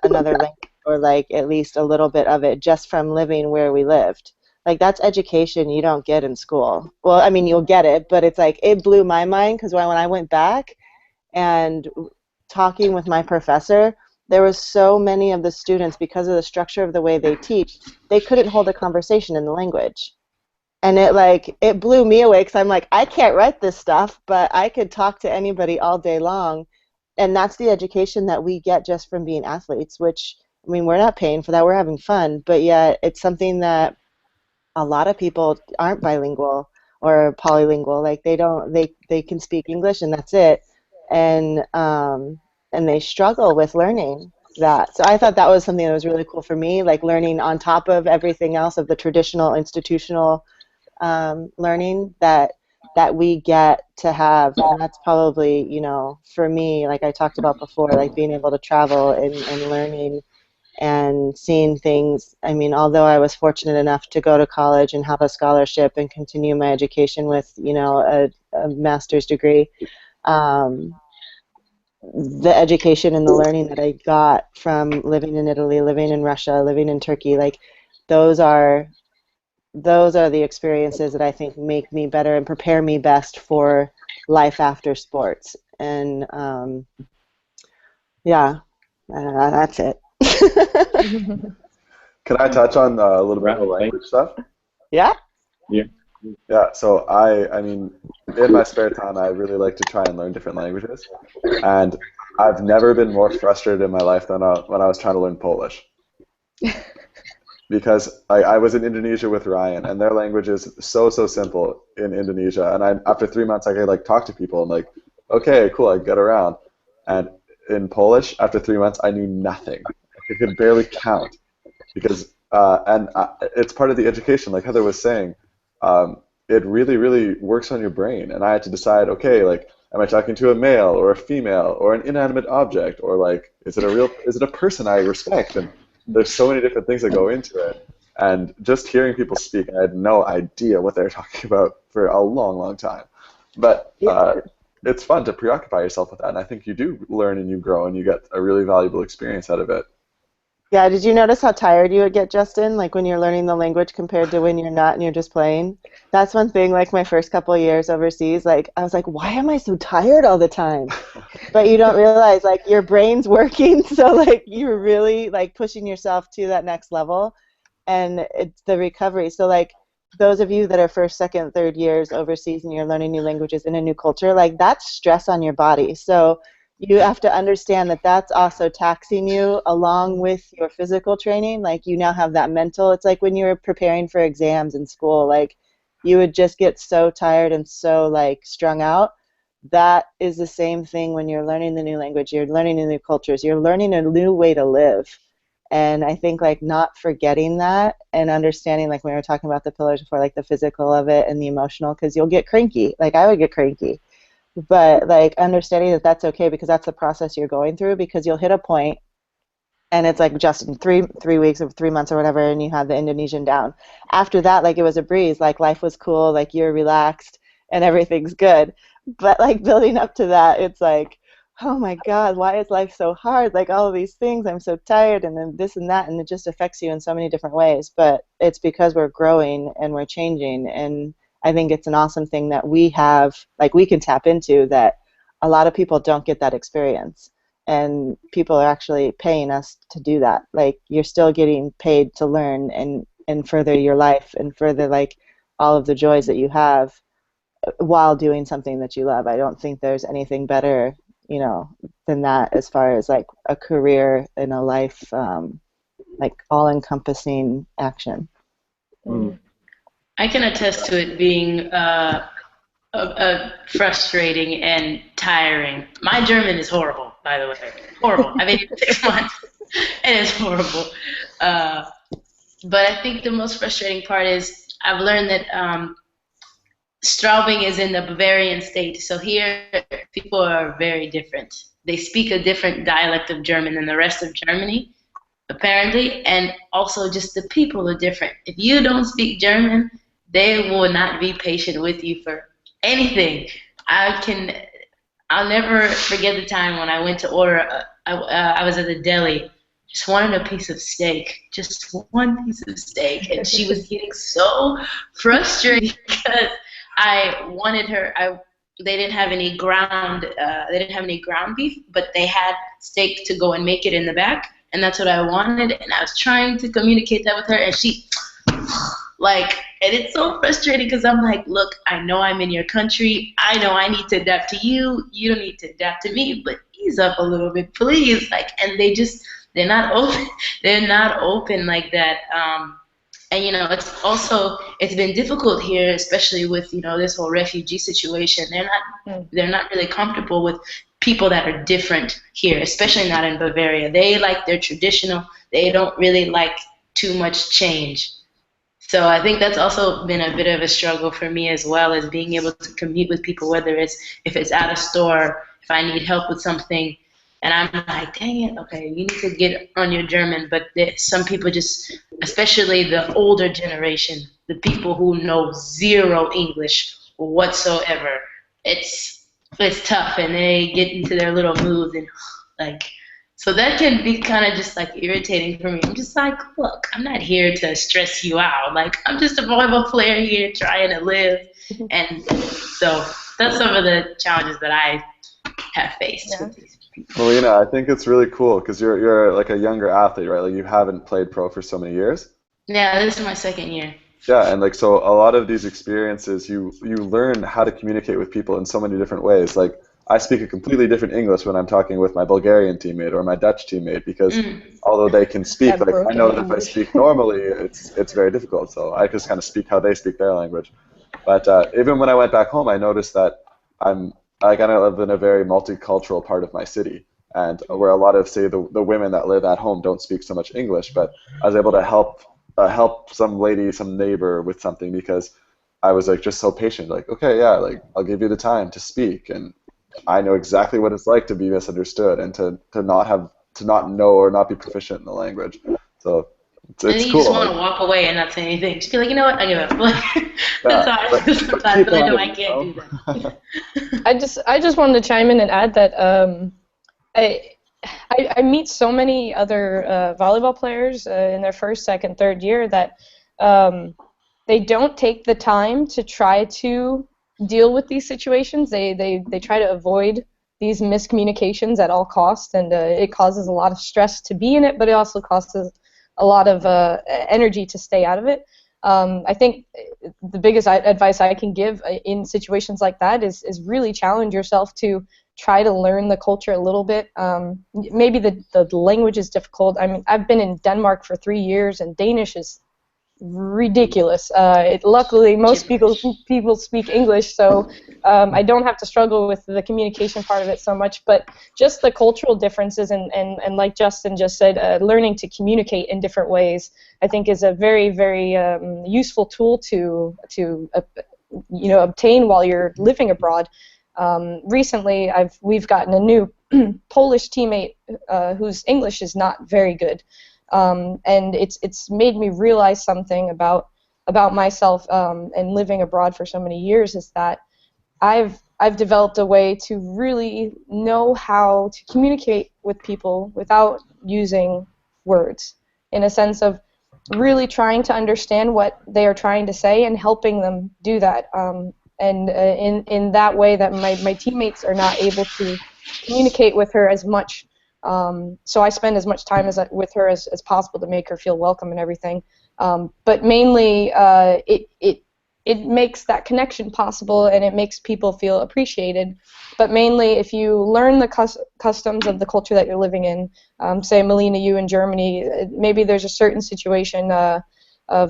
another language, or at least a little bit of it, just from living where we lived? That's education you don't get in school. Well, I mean, you'll get it, but it's it blew my mind, because when I went back and talking with my professor, there was so many of the students, because of the structure of the way they teach, they couldn't hold a conversation in the language. And it blew me away, because I'm I can't write this stuff, but I could talk to anybody all day long. And that's the education that we get just from being athletes, which, I mean, we're not paying for that, we're having fun, but yet it's something that a lot of people aren't bilingual or polylingual. They can speak English and that's it. And they struggle with learning. that. So I thought that was something that was really cool for me, like learning on top of everything else of the traditional institutional learning that we get to have. And that's probably, you know, for me, like I talked about before, like being able to travel and learning and seeing things. I mean, although I was fortunate enough to go to college and have a scholarship and continue my education with, you know, a master's degree, the education and the learning that I got from living in Italy, living in Russia, living in Turkey, like those are the experiences that I think make me better and prepare me best for life after sports. And yeah, that's it. Can I touch on a little bit of the language stuff? Yeah. Yeah. Yeah, so I mean, in my spare time, I really like to try and learn different languages, and I've never been more frustrated in my life than when I was trying to learn Polish. Because I was in Indonesia with Ryan, and their language is so simple in Indonesia, and after 3 months I could like talk to people and like, okay, cool, I get around. And in Polish, after 3 months, I knew nothing. I could barely count because it's part of the education, like Heather was saying. It really works on your brain, and I had to decide, okay, like, am I talking to a male or a female or an inanimate object, or like, is it a person I respect? And there's so many different things that go into it, and just hearing people speak, I had no idea what they were talking about for a long time. But it's fun to preoccupy yourself with that, and I think you do learn and you grow and you get a really valuable experience out of it. Yeah, did you notice how tired you would get, Justin, like when you're learning the language compared to when you're not and you're just playing? That's one thing, like my first couple of years overseas, like I was like, why am I so tired all the time? But you don't realize, like, your brain's working, so like you're really like pushing yourself to that next level, and it's the recovery. So like those of you that are first, second, third years overseas and you're learning new languages in a new culture, like that's stress on your body. So you have to understand that that's also taxing you along with your physical training. Like you now have that mental. It's like when you were preparing for exams in school, like you would just get so tired and so like strung out. That is the same thing when you're learning the new language, you're learning the new cultures, you're learning a new way to live. And I think like not forgetting that and understanding, like when we were talking about the pillars before, like the physical of it and the emotional, because you'll get cranky. Like I would get cranky. But like understanding that that's okay because that's the process you're going through, because you'll hit a point and it's like just in three weeks or 3 months or whatever, and you have the Indonesian down. After that, like it was a breeze, like life was cool, like you're relaxed and everything's good. But like building up to that, it's like, oh my God, why is life so hard? Like all of these things, I'm so tired, and then this and that, and it just affects you in so many different ways. But it's because we're growing and we're changing, and I think it's an awesome thing that we have, like we can tap into, that a lot of people don't get that experience. And people are actually paying us to do that. Like you're still getting paid to learn and further your life and further like all of the joys that you have while doing something that you love. I don't think there's anything better, you know, than that as far as like a career and a life, like all-encompassing action. I can attest to it being frustrating and tiring. My German is horrible, by the way. Horrible. I've been here 6 months, and it's horrible. But I think the most frustrating part is I've learned that Straubing is in the Bavarian state, so here people are very different. They speak a different dialect of German than the rest of Germany, apparently, and also just the people are different. If you don't speak German, they will not be patient with you for anything. I'll never forget the time when I went to order. I was at the deli, just wanted a piece of steak, just one piece of steak, and she was getting so frustrated because I wanted her. They didn't have any ground. They didn't have any ground beef, but they had steak to go and make it in the back, and that's what I wanted. And I was trying to communicate that with her, and she, like, and it's so frustrating because I'm like, look, I know I'm in your country. I know I need to adapt to you. You don't need to adapt to me, but ease up a little bit, please. Like, and they're not open. They're not open like that. And you know, it's been difficult here, especially with, you know, this whole refugee situation. They're not really comfortable with people that are different here, especially not in Bavaria. They like their traditional. They don't really like too much change. So I think that's also been a bit of a struggle for me as well, as being able to commute with people, whether if it's at a store, if I need help with something, and I'm like, dang it, okay, you need to get on your German. But some people just, especially the older generation, the people who know zero English whatsoever, it's tough, and they get into their little moods and like. So that can be kind of just like irritating for me. I'm just like, look, I'm not here to stress you out. Like, I'm just a volleyball player here trying to live. And so that's some of the challenges that I have faced with these people. Melina, I think it's really cool because you're like a younger athlete, right? Like you haven't played pro for so many years. Yeah, this is my second year. Yeah, and like so a lot of these experiences you learn how to communicate with people in so many different ways. Like I speak a completely different English when I'm talking with my Bulgarian teammate or my Dutch teammate because although they can speak, like I know that if I speak normally, it's very difficult. So I just kind of speak how they speak their language. But even when I went back home, I noticed that I live in a very multicultural part of my city, and where a lot of say the women that live at home don't speak so much English, but I was able to help some lady, some neighbor with something because I was like just so patient. Like okay, yeah, like I'll give you the time to speak and I know exactly what it's like to be misunderstood and to not know or not be proficient in the language. So it's and you cool. Just want to walk away and not say anything. Just be like, you know what, I give up. That's how I feel sometimes, but I know I can't do that. I just wanted to chime in and add that I meet so many other volleyball players in their first, second, third year that they don't take the time to try to deal with these situations. They try to avoid these miscommunications at all costs, and it causes a lot of stress to be in it, but it also causes a lot of energy to stay out of it. I think the biggest advice I can give in situations like that is really challenge yourself to try to learn the culture a little bit. Maybe the language is difficult. I mean, I've been in Denmark for 3 years, and Danish is ridiculous. Luckily, most people speak English, so I don't have to struggle with the communication part of it so much. But just the cultural differences and like Justin just said, learning to communicate in different ways, I think is a very, very useful tool to obtain while you're living abroad. Recently, we've gotten a new Polish teammate whose English is not very good. And it's made me realize something about myself and living abroad for so many years, is that I've developed a way to really know how to communicate with people without using words, in a sense of really trying to understand what they are trying to say and helping them do that. And in that way that my teammates are not able to communicate with her as much. So I spend as much time with her as possible to make her feel welcome and everything. But mainly, it makes that connection possible, and it makes people feel appreciated. But mainly, if you learn the customs of the culture that you're living in, say, Melina, you in Germany, maybe there's a certain situation of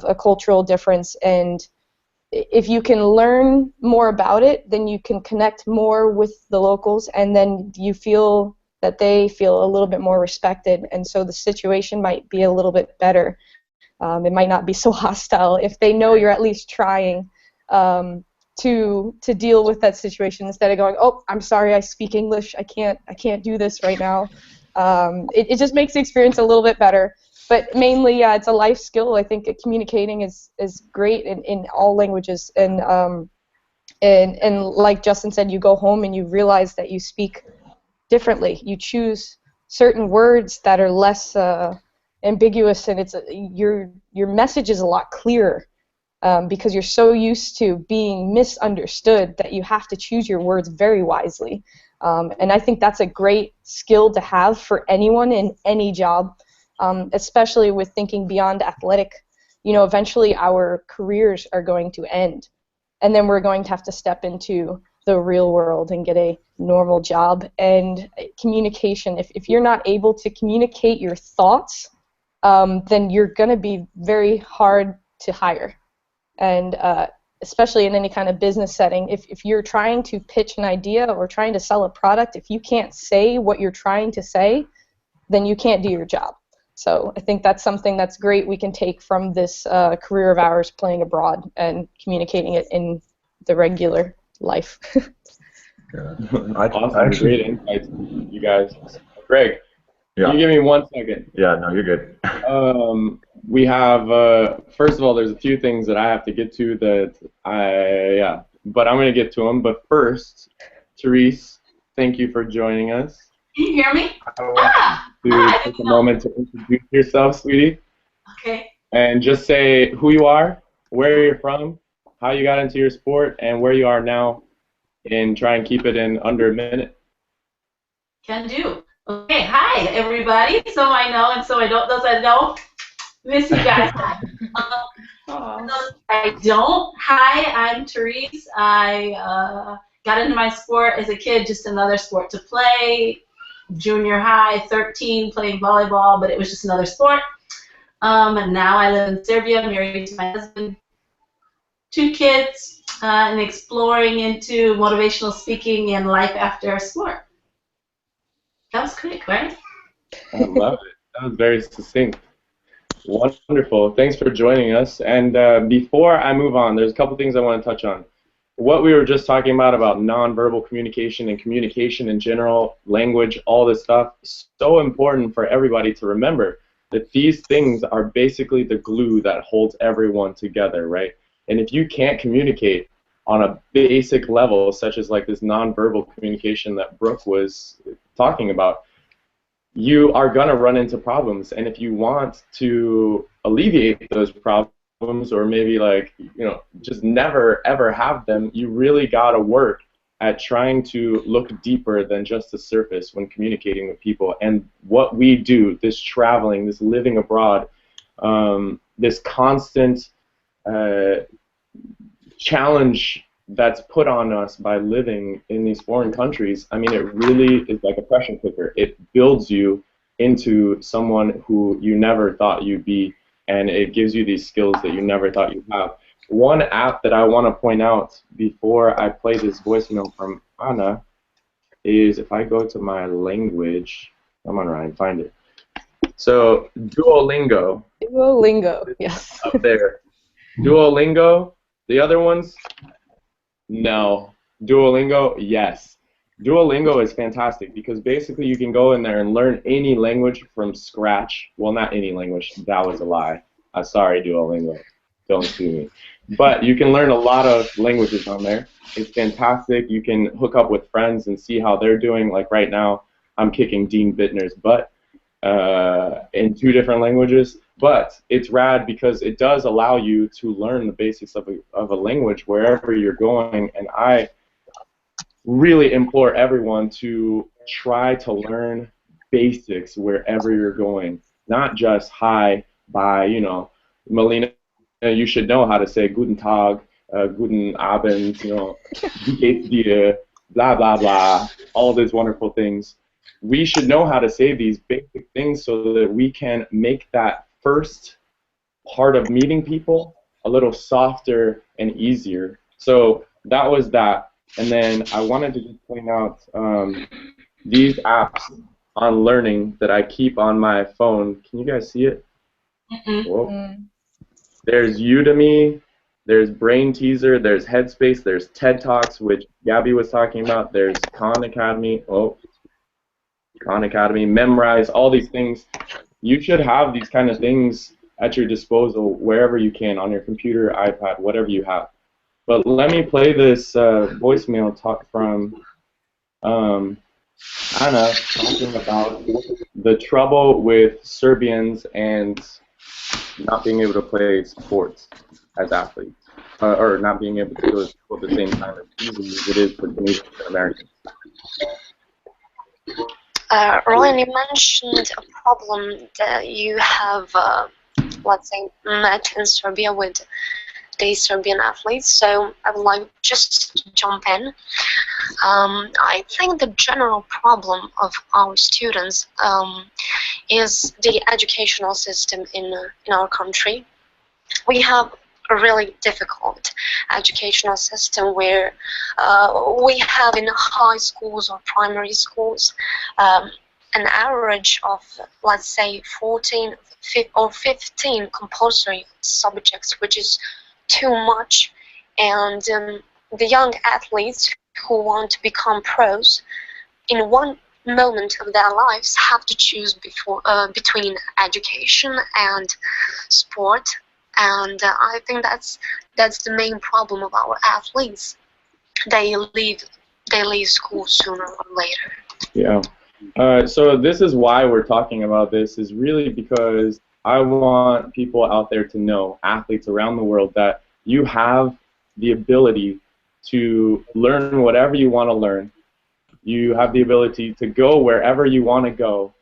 a cultural difference, and if you can learn more about it, then you can connect more with the locals, and then you feel that they feel a little bit more respected, and so the situation might be a little bit better. It might not be so hostile if they know you're at least trying to deal with that situation, instead of going, oh, I'm sorry, I speak English, I can't do this right now. It just makes the experience a little bit better. But mainly, yeah, it's a life skill. I think communicating is great in all languages, and like Justin said, you go home and you realize that you speak differently. You choose certain words that are less ambiguous, and your message is a lot clearer because you're so used to being misunderstood that you have to choose your words very wisely. And I think that's a great skill to have for anyone in any job, especially with thinking beyond athletic. Eventually our careers are going to end, and then we're going to have to step into the real world and get a normal job. And communication, if you're not able to communicate your thoughts, then you're going to be very hard to hire. And especially in any kind of business setting, if you're trying to pitch an idea or trying to sell a product, if you can't say what you're trying to say, then you can't do your job. So I think that's something that's great we can take from this career of ours playing abroad and communicating it in the regular life. Yeah. Awesome, great insights, you guys. Greg, Yeah. can you give me 1 second? Yeah, no, you're good. We have, first of all, there's a few things that I have to get to but I'm going to get to them. But first, Therese, thank you for joining us. Can you hear me? I want to take a moment to introduce yourself, sweetie. Okay. And just say who you are, where you're from, how you got into your sport, and where you are now, and try and keep it in under a minute. Can do. Okay, hi everybody. So I know and so I don't. Those I know, miss you guys. I don't. Hi, I'm Therese. I got into my sport as a kid, just another sport to play. Junior high, 13, playing volleyball, but it was just another sport. And now I live in Serbia, married to my husband, 2 kids, and exploring into motivational speaking and life after sport. That was quick, right? I love it. That was very succinct. Wonderful. Thanks for joining us. And before I move on, there's a couple things I want to touch on. What we were just talking about nonverbal communication and communication in general, language, all this stuff, so important for everybody to remember that these things are basically the glue that holds everyone together, right? And if you can't communicate on a basic level, such as like this nonverbal communication that Brooke was talking about, you are going to run into problems. And if you want to alleviate those problems, or maybe like, just never ever have them, you really got to work at trying to look deeper than just the surface when communicating with people. And what we do, this traveling, this living abroad, this constant challenge that's put on us by living in these foreign countries, I mean, it really is like a pressure cooker. It builds you into someone who you never thought you'd be, and it gives you these skills that you never thought you'd have. One app that I want to point out before I play this voicemail from Anna is, if I go to my language, come on, Ryan, find it. So Duolingo. Duolingo, yes. Up there. Duolingo. The other ones? No. Duolingo? Yes. Duolingo is fantastic because basically you can go in there and learn any language from scratch. Well, not any language. That was a lie. Sorry, Duolingo. Don't sue me. But you can learn a lot of languages on there. It's fantastic. You can hook up with friends and see how they're doing. Like right now, I'm kicking Dean Bittner's butt in 2 different languages. But it's rad because it does allow you to learn the basics of a language wherever you're going. And I really implore everyone to try to learn basics wherever you're going. Not just hi, bye, Melina, you should know how to say Guten Tag, Guten Abend, wie geht's dir, blah, blah, blah, all these wonderful things. We should know how to say these basic things so that we can make that first part of meeting people a little softer and easier. So that was that. And then I wanted to just point out these apps on learning that I keep on my phone. Can you guys see it? Whoa. There's Udemy, there's Brain Teaser, there's Headspace, there's TED Talks, which Gabby was talking about, there's Khan Academy, Memrise, all these things. You should have these kind of things at your disposal wherever you can, on your computer, iPad, whatever you have. But let me play this voicemail talk from Anna talking about the trouble with Serbians and not being able to play sports as athletes, or not being able to go to school at the same time as easily as it is for Canadians and Americans. Roland, you mentioned a problem that you have, let's say, met in Serbia with the Serbian athletes, so I would like just to jump in. I think the general problem of our students is the educational system in our country. We have a really difficult educational system where we have in high schools or primary schools an average of, let's say, 14 or 15 compulsory subjects, which is too much. And the young athletes who want to become pros in one moment of their lives have to choose between education and sport. And I think that's the main problem of our athletes. They leave school sooner or later. Yeah. So this is why we're talking about this, is really because I want people out there to know, athletes around the world, that you have the ability to learn whatever you want to learn. You have the ability to go wherever you want to go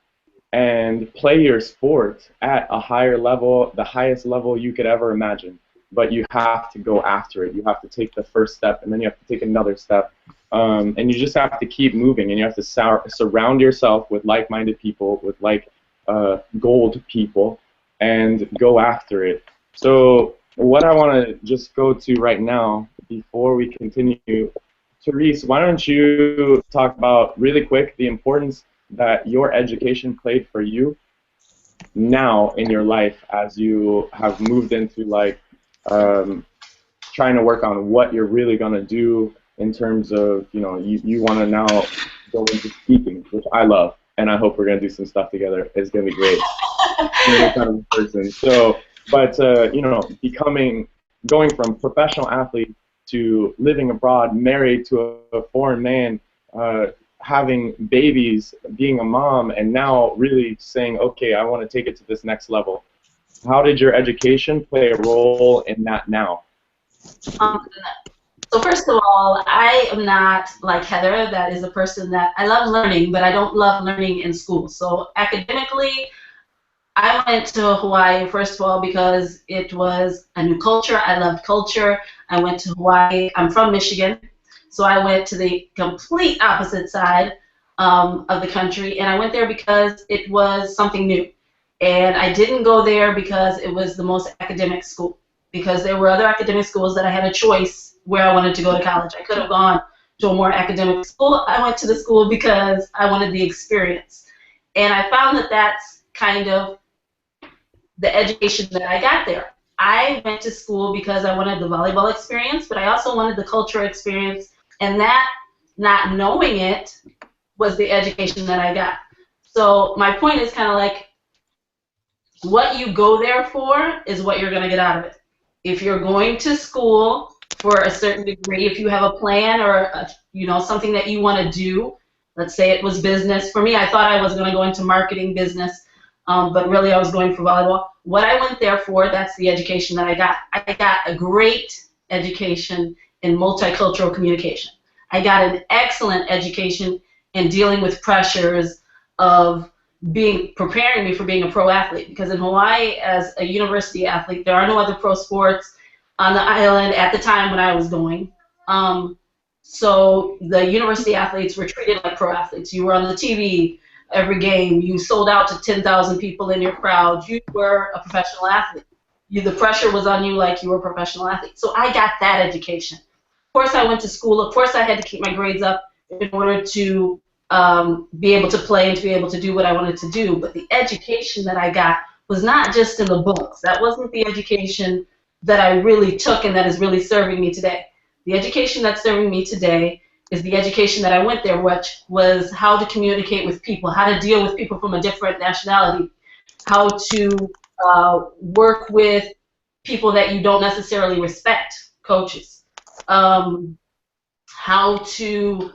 and play your sport at a higher level, the highest level you could ever imagine. But you have to go after it. You have to take the first step, and then you have to take another step. And you just have to keep moving, and you have to surround yourself with like-minded people, with gold people, and go after it. So what I want to just go to right now, before we continue, Therese, why don't you talk about, really quick, the importance that your education played for you now in your life as you have moved into trying to work on what you're really going to do in terms of, you want to now go into speaking, which I love, and I hope we're going to do some stuff together. It's going to be great. You're the kind of person. So, but, going from professional athlete to living abroad, married to a foreign man, having babies, being a mom, and now really saying, okay, I want to take it to this next level. How did your education play a role in that now? So first of all, I am not like Heather. That is a person that I love learning, but I don't love learning in school. So academically, I went to Hawaii, first of all, because it was a new culture. I loved culture. I went to Hawaii. I'm from Michigan, so I went to the complete opposite side of the country, and I went there because it was something new. And I didn't go there because it was the most academic school, because there were other academic schools that I had a choice where I wanted to go to college. I could have gone to a more academic school. I went to the school because I wanted the experience. And I found that that's kind of the education that I got there. I went to school because I wanted the volleyball experience, but I also wanted the cultural experience, and that, not knowing it, was the education that I got. So my point is kind of like, what you go there for is what you're going to get out of it. If you're going to school for a certain degree, if you have a plan or something that you want to do, let's say it was business. For me, I thought I was going to go into marketing business, but really I was going for volleyball. What I went there for, that's the education that I got. I got a great education in multicultural communication. I got an excellent education in dealing with pressures of preparing me for being a pro athlete, because in Hawaii, as a university athlete, there are no other pro sports on the island at the time when I was going. So the university athletes were treated like pro athletes. You were on the TV every game. You sold out to 10,000 people in your crowd. You were a professional athlete. The pressure was on you like you were a professional athlete. So I got that education. Of course, I went to school. Of course, I had to keep my grades up in order to be able to play and to be able to do what I wanted to do. But the education that I got was not just in the books. That wasn't the education that I really took and that is really serving me today. The education that's serving me today is the education that I went there, which was how to communicate with people, how to deal with people from a different nationality, how to work with people that you don't necessarily respect, coaches, how to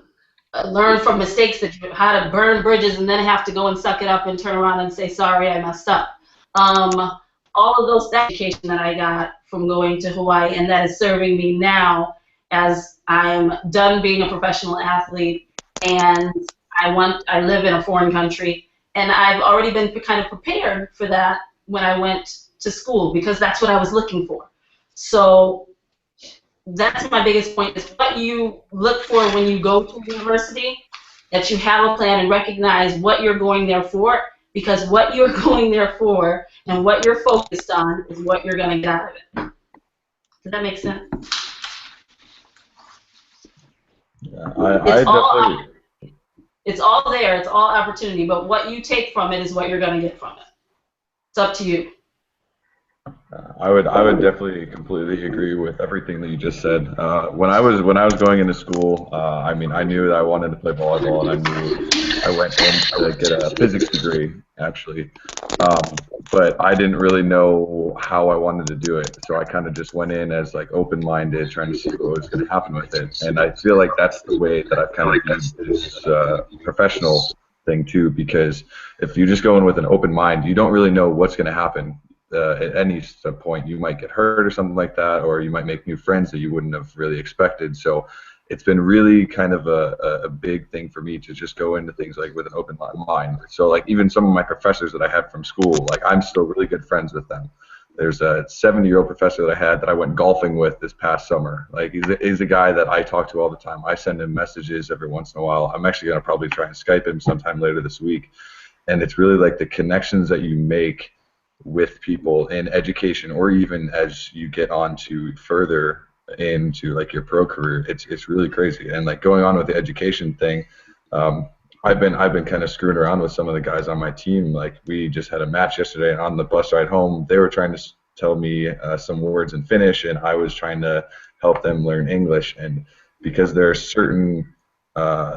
learn from mistakes, how to burn bridges and then have to go and suck it up and turn around and say, sorry, I messed up. All of those, that education that I got from going to Hawaii, and that is serving me now as I'm done being a professional athlete and I live in a foreign country, and I've already been kind of prepared for that when I went to school, because that's what I was looking for. So that's my biggest point, is what you look for when you go to university, that you have a plan and recognize what you're going there for, because what you're going there for and what you're focused on is what you're going to get out of it. Does that make sense? Yeah, I definitely. It's all there. It's all opportunity. But what you take from it is what you're going to get from it. It's up to you. I would definitely completely agree with everything that you just said. When I was going into school, I mean, I knew that I wanted to play volleyball, and I knew I went in to get a physics degree actually, but I didn't really know how I wanted to do it. So I kind of just went in as like open-minded, trying to see what was going to happen with it. And I feel like that's the way that I've kind of viewed this professional thing too, because if you just go in with an open mind, you don't really know what's going to happen. At any point, you might get hurt or something like that, or you might make new friends that you wouldn't have really expected. So it's been really kind of a big thing for me to just go into things like with an open mind. So like even some of my professors that I had from school, like I'm still really good friends with them. There's a 70-year-old professor that I had that I went golfing with this past summer. Like he's a guy that I talk to all the time. I send him messages every once in a while. I'm actually going to probably try and Skype him sometime later this week. And it's really like the connections that you make with people in education, or even as you get on to further into like your pro career, it's really crazy. And like going on with the education thing, I've been kind of screwing around with some of the guys on my team. Like we just had a match yesterday, and on the bus ride home, they were trying to tell me some words in Finnish, and I was trying to help them learn English. And because there are certain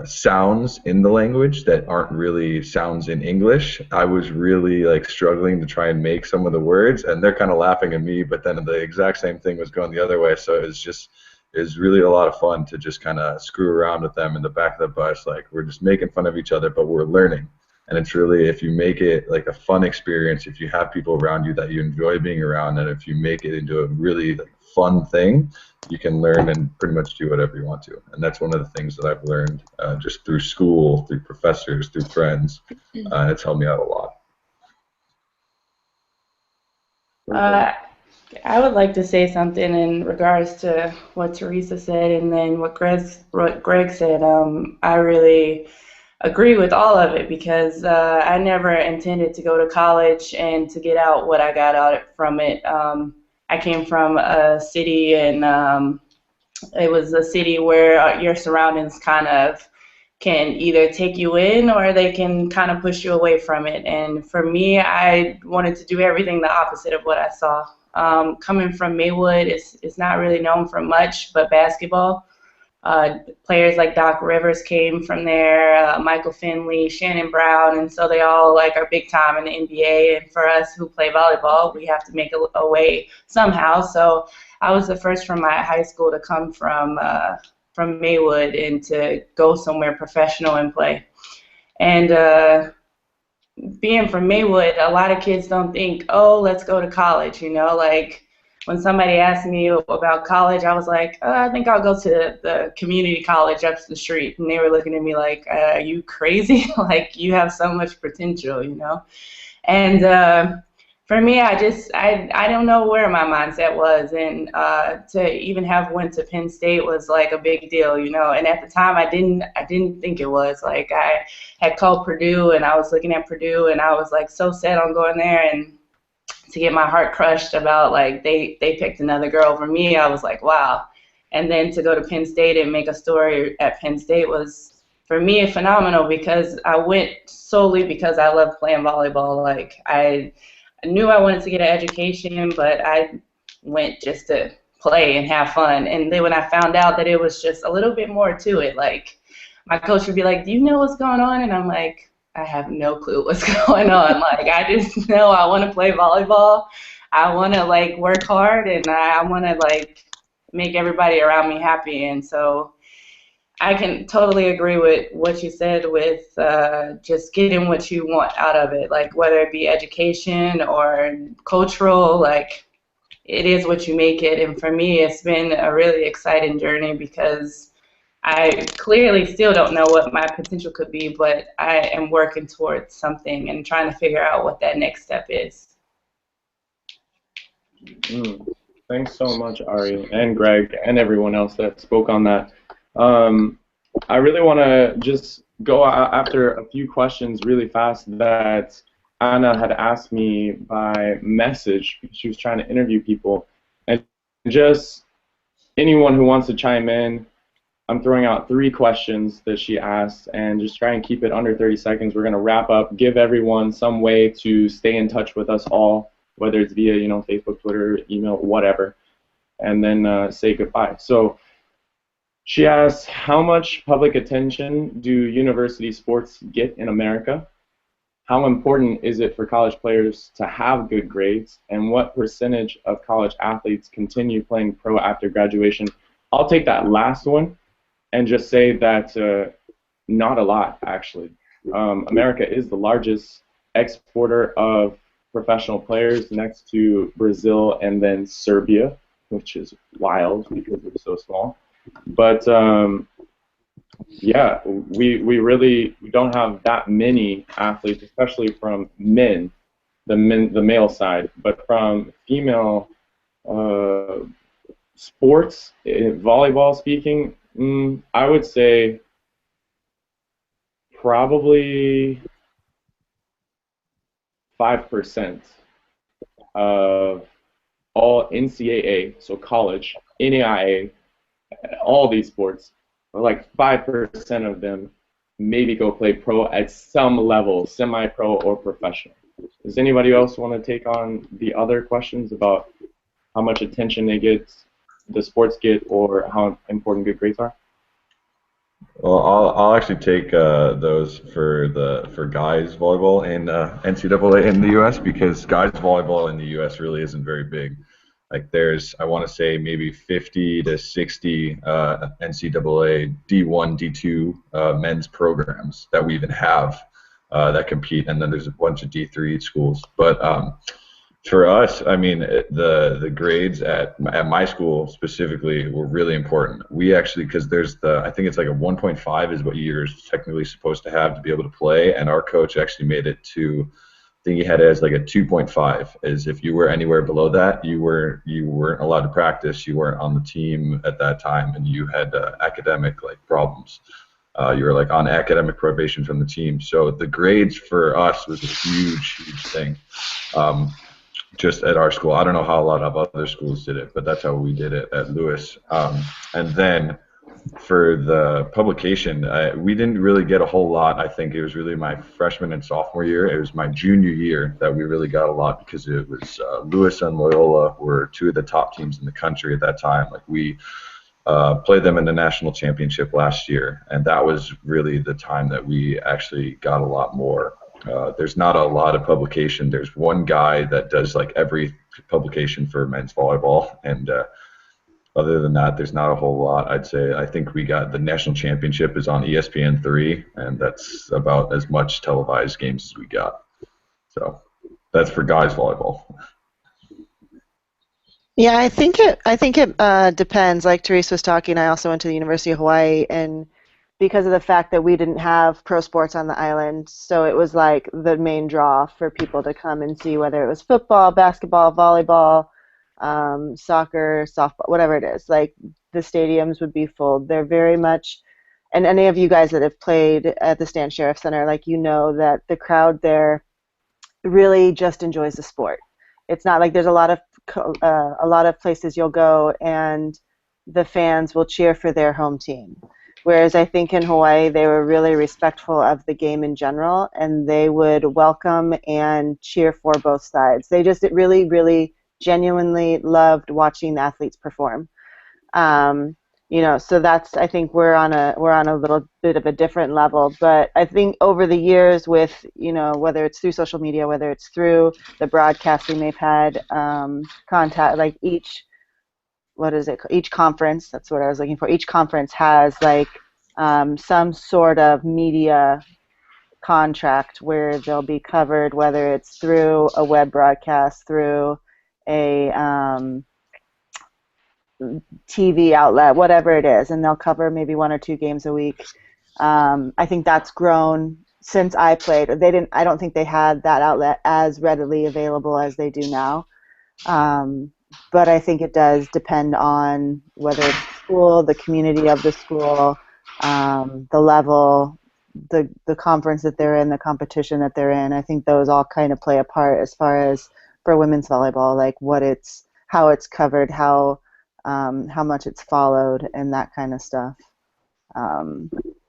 sounds in the language that aren't really sounds in English, I was really like struggling to try and make some of the words, and they're kind of laughing at me, but then the exact same thing was going the other way. So it's really a lot of fun to just kind of screw around with them in the back of the bus. Like we're just making fun of each other, but we're learning. And it's really, if you make it like a fun experience, if you have people around you that you enjoy being around, and if you make it into a really like fun thing, you can learn and pretty much do whatever you want to. And that's one of the things that I've learned just through school, through professors, through friends. It's helped me out a lot. I would like to say something in regards to what Teresa said, and then what Greg said. I really agree with all of it, because I never intended to go to college and to get out what I got out from it. I came from a city, and it was a city where your surroundings kind of can either take you in, or they can kind of push you away from it. And for me, I wanted to do everything the opposite of what I saw. Coming from Maywood, it's not really known for much but basketball. Players like Doc Rivers came from there, Michael Finley, Shannon Brown, and so they all like are big time in the NBA. And for us who play volleyball, we have to make a way somehow. So I was the first from my high school to come from Maywood and to go somewhere professional and play. And being from Maywood, a lot of kids don't think, oh, let's go to college, you know, like. When somebody asked me about college, I was like, I think I'll go to the community college up the street. And they were looking at me like, are you crazy? Like, you have so much potential, you know? And for me, I don't know where my mindset was. And to even have went to Penn State was like a big deal, you know? And at the time, I didn't think it was. Like, I had called Purdue, and I was looking at Purdue, and I was like so set on going there, and to get my heart crushed about like they picked another girl over me, I was like, wow. And then to go to Penn State and make a story at Penn State was, for me, phenomenal, because I went solely because I loved playing volleyball. Like I knew I wanted to get an education, but I went just to play and have fun. And then when I found out that it was just a little bit more to it, like my coach would be like, do you know what's going on? And I'm like, I have no clue what's going on. Like, I just know I want to play volleyball. I want to, like, work hard, and I want to, like, make everybody around me happy. And so I can totally agree with what you said with just getting what you want out of it, like, whether it be education or cultural, like, it is what you make it. And for me, it's been a really exciting journey, because I clearly still don't know what my potential could be, but I am working towards something and trying to figure out what that next step is. Thanks so much, Ari and Greg and everyone else that spoke on that. I really want to just go after a few questions really fast that Anna had asked me by message. She was trying to interview people. And just anyone who wants to chime in, I'm throwing out 3 questions that she asked, and just try and keep it under 30 seconds. We're going to wrap up, give everyone some way to stay in touch with us all, whether it's via, Facebook, Twitter, email, whatever, and then say goodbye. So she asks, how much public attention do university sports get in America? How important is it for college players to have good grades? And what percentage of college athletes continue playing pro after graduation? I'll take that last one and just say that not a lot, actually. America is the largest exporter of professional players, next to Brazil and then Serbia, which is wild because we're so small. But yeah, we really don't have that many athletes, especially from the male side. But from female sports, volleyball speaking, I would say probably 5% of all NCAA, so college, NAIA, all these sports, like 5% of them maybe go play pro at some level, semi-pro or professional. Does anybody else want to take on the other questions about how much attention the sports get, or how important good grades are? Well, I'll actually take those for guys volleyball and NCAA in the U.S. because guys volleyball in the U.S. really isn't very big. Like there's, I want to say maybe 50 to 60 NCAA D1, D2 men's programs that we even have that compete, and then there's a bunch of D3 schools. But for us, I mean, the grades at my school specifically were really important. We actually, because there's I think it's like a 1.5 is what you're technically supposed to have to be able to play, and our coach actually made it to, I think he had it as like a 2.5, is if you were anywhere below that, you weren't allowed to practice, you weren't on the team at that time, and you had academic problems. You were on academic probation from the team. So the grades for us was a huge thing. Just at our school. I don't know how a lot of other schools did it, but that's how we did it at Lewis. And then for the publication, we didn't really get a whole lot. I think it was really my freshman and sophomore year. It was my junior year that we really got a lot, because it was Lewis and Loyola were 2 of the top teams in the country at that time. We played them in the national championship last year, and that was really the time that we actually got a lot more. There's not a lot of publication. There's one guy that does every publication for men's volleyball, and other than that, there's not a whole lot. I'd say I think we got the national championship is on ESPN3, and that's about as much televised games as we got. So that's for guys volleyball. Yeah, I think it depends. Like Therese was talking, I also went to the University of Hawaii, and because of the fact that we didn't have pro sports on the island, so it was the main draw for people to come and see, whether it was football, basketball, volleyball, soccer, softball, whatever it is. The stadiums would be full. They're very much, and any of you guys that have played at the Stan Sheriff Center, you know that the crowd there really just enjoys the sport. It's not like there's a lot of places you'll go and the fans will cheer for their home team. Whereas I think in Hawaii, they were really respectful of the game in general, and they would welcome and cheer for both sides. They just really, really genuinely loved watching the athletes perform. So that's, I think we're on a little bit of a different level. But I think over the years, with whether it's through social media, whether it's through the broadcasting, they've had contact, each conference, that's what I was looking for, each conference has some sort of media contract where they'll be covered, whether it's through a web broadcast, through a TV outlet, whatever it is, and they'll cover maybe 1 or 2 games a week. I think that's grown since I played. I don't think they had that outlet as readily available as they do now. But I think it does depend on whether it's the school, the community of the school, the level, the conference that they're in, the competition that they're in. I think those all kind of play a part as far as for women's volleyball, how it's covered, how how much it's followed, and that kind of stuff.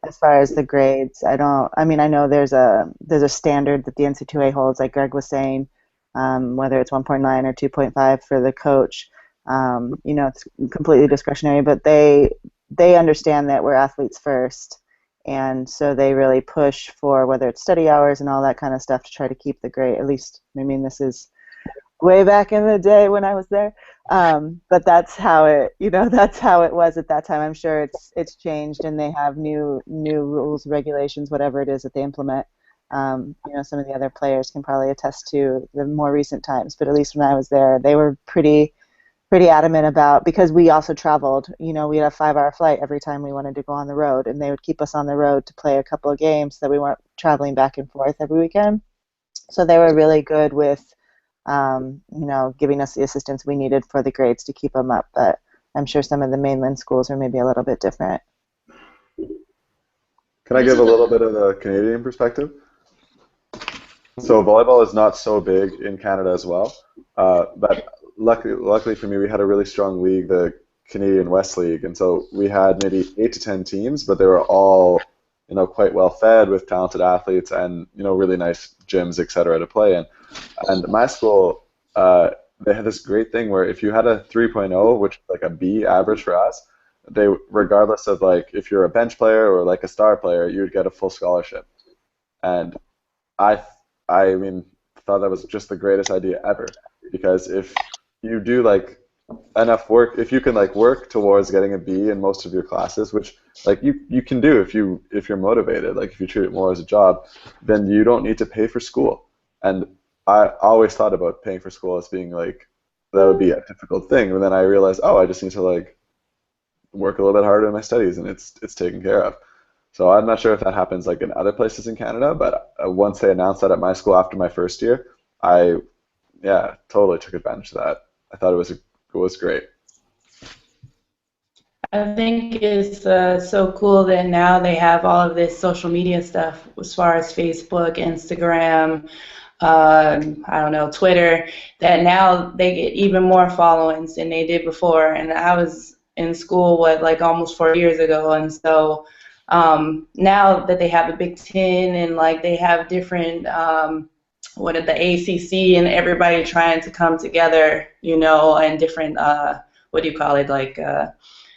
As far as the grades, I know there's a standard that the NC2A holds, like Greg was saying, whether it's 1.9 or 2.5 for the coach. It's completely discretionary, but they understand that we're athletes first, and so they really push for whether it's study hours and all that kind of stuff to try to keep the grade. At least, I mean, this is way back in the day when I was there, but that's how that's how it was at that time. I'm sure it's changed, and they have new rules, regulations, whatever it is that they implement. Some of the other players can probably attest to the more recent times, but at least when I was there, they were pretty adamant about, because we also traveled. We had a 5-hour flight every time we wanted to go on the road, and they would keep us on the road to play a couple of games so that we weren't traveling back and forth every weekend. So they were really good with giving us the assistance we needed for the grades to keep them up. But I'm sure some of the mainland schools are maybe a little bit different. Can I give a little bit of the Canadian perspective? So volleyball is not so big in Canada as well, but luckily for me, we had a really strong league, the Canadian West League, and so we had maybe 8 to 10 teams, but they were all quite well fed with talented athletes and really nice gyms, etc. to play in. And my school, they had this great thing where if you had a 3.0, which was like a B average for us, they, regardless of like if you're a bench player or like a star player, you would get a full scholarship. And I thought that was just the greatest idea ever, because if you do like enough work, if you can like work towards getting a B in most of your classes, which like you can do if you're motivated, like if you treat it more as a job, then you don't need to pay for school. And I always thought about paying for school as being like that would be a difficult thing, and then I realized, I just need to like work a little bit harder in my studies, and it's taken care of. So I'm not sure if that happens like in other places in Canada, but once they announced that at my school after my first year, I totally took advantage of that. I thought it was great. I think it's so cool that now they have all of this social media stuff as far as Facebook, Instagram, I don't know, Twitter, that now they get even more followings than they did before. And I was in school, like almost 4 years ago, and so now that they have the Big Ten and like they have different, what are the ACC and everybody trying to come together, and different, what do you call it, like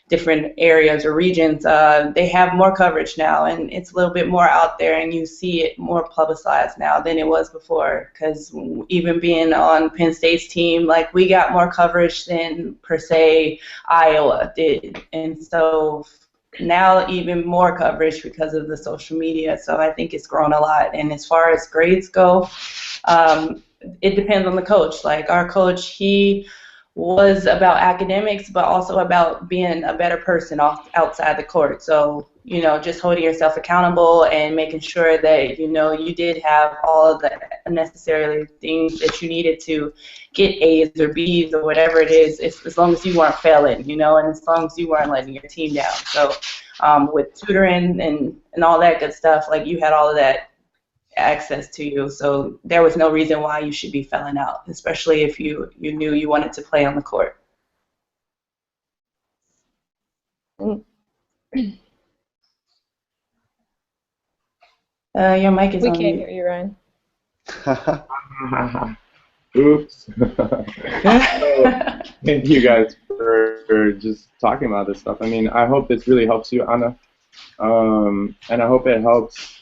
different areas or regions, they have more coverage now, and it's a little bit more out there, and you see it more publicized now than it was before, because even being on Penn State's team, like we got more coverage than per se Iowa did, and so now even more coverage because of the social media. So I think it's grown a lot. And as far as grades go, it depends on the coach. Like our coach, he was about academics, but also about being a better person outside the court. So, just holding yourself accountable and making sure that, you did have all of the necessary things that you needed to get A's or B's or whatever it is, as long as you weren't failing, and as long as you weren't letting your team down. So with tutoring and all that good stuff, like you had all of that access to you, so there was no reason why you should be failing out, especially if you knew you wanted to play on the court. Your mic is We on can't mute. hear you, Ryan. Oops. Thank you guys for just talking about this stuff. I mean, I hope this really helps you, Anna, and I hope it helps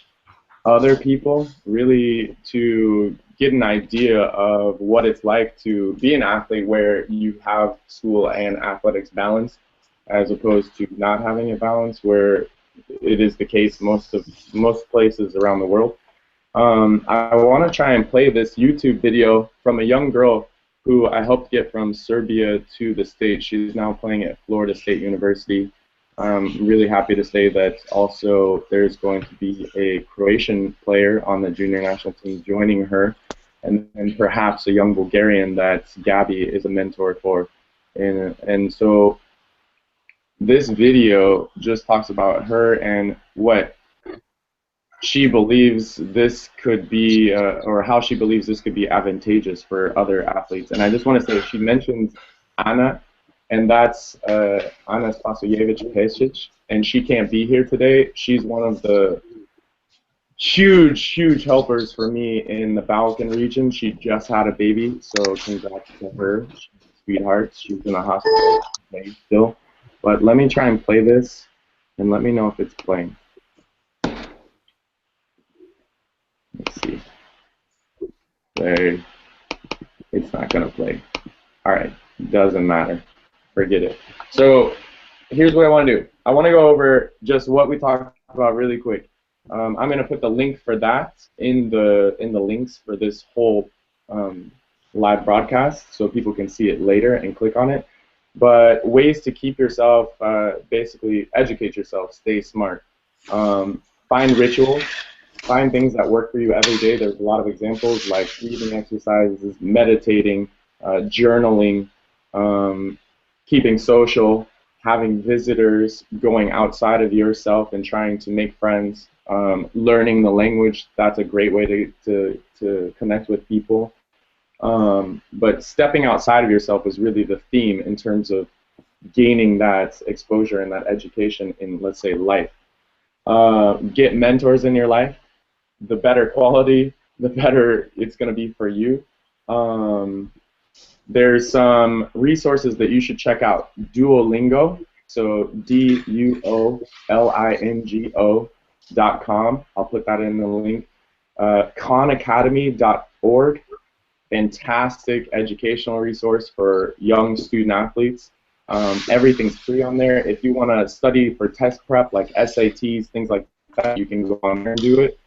other people really to get an idea of what it's like to be an athlete where you have school and athletics balanced, as opposed to not having a balance, where it is the case most places around the world. I want to try and play this YouTube video from a young girl who I helped get from Serbia to the States. She's now playing at Florida State University. I'm really happy to say that also there's going to be a Croatian player on the junior national team joining her, and perhaps a young Bulgarian that Gabby is a mentor for. And so this video just talks about her and what she believes this could be, or how she believes this could be advantageous for other athletes. And I just want to say, she mentions Anna, and that's Anna Spasojevic-Pesic, and she can't be here today. She's one of the huge helpers for me in the Balkan region. She just had a baby, so congrats to her. She's a sweetheart. She's in the hospital today still. But let me try and play this, and let me know if it's playing. Let's see. There. It's not going to play. All right. Doesn't matter. Forget it. So here's what I want to do. I want to go over just what we talked about really quick. I'm going to put the link for that in the links for this whole live broadcast so people can see it later and click on it. But ways to keep yourself, basically educate yourself, stay smart. Find rituals. Find things that work for you every day. There's a lot of examples like breathing exercises, meditating, journaling, keeping social, having visitors, going outside of yourself and trying to make friends, learning the language. That's a great way to connect with people. But stepping outside of yourself is really the theme in terms of gaining that exposure and that education in, let's say, life. Get mentors in your life. The better quality, the better it's going to be for you. There's some resources that you should check out. Duolingo, so DUOLINGO.com. I'll put that in the link. KhanAcademy.org, fantastic educational resource for young student athletes. Everything's free on there. If you want to study for test prep like SATs, things like that, you can go on there and do it.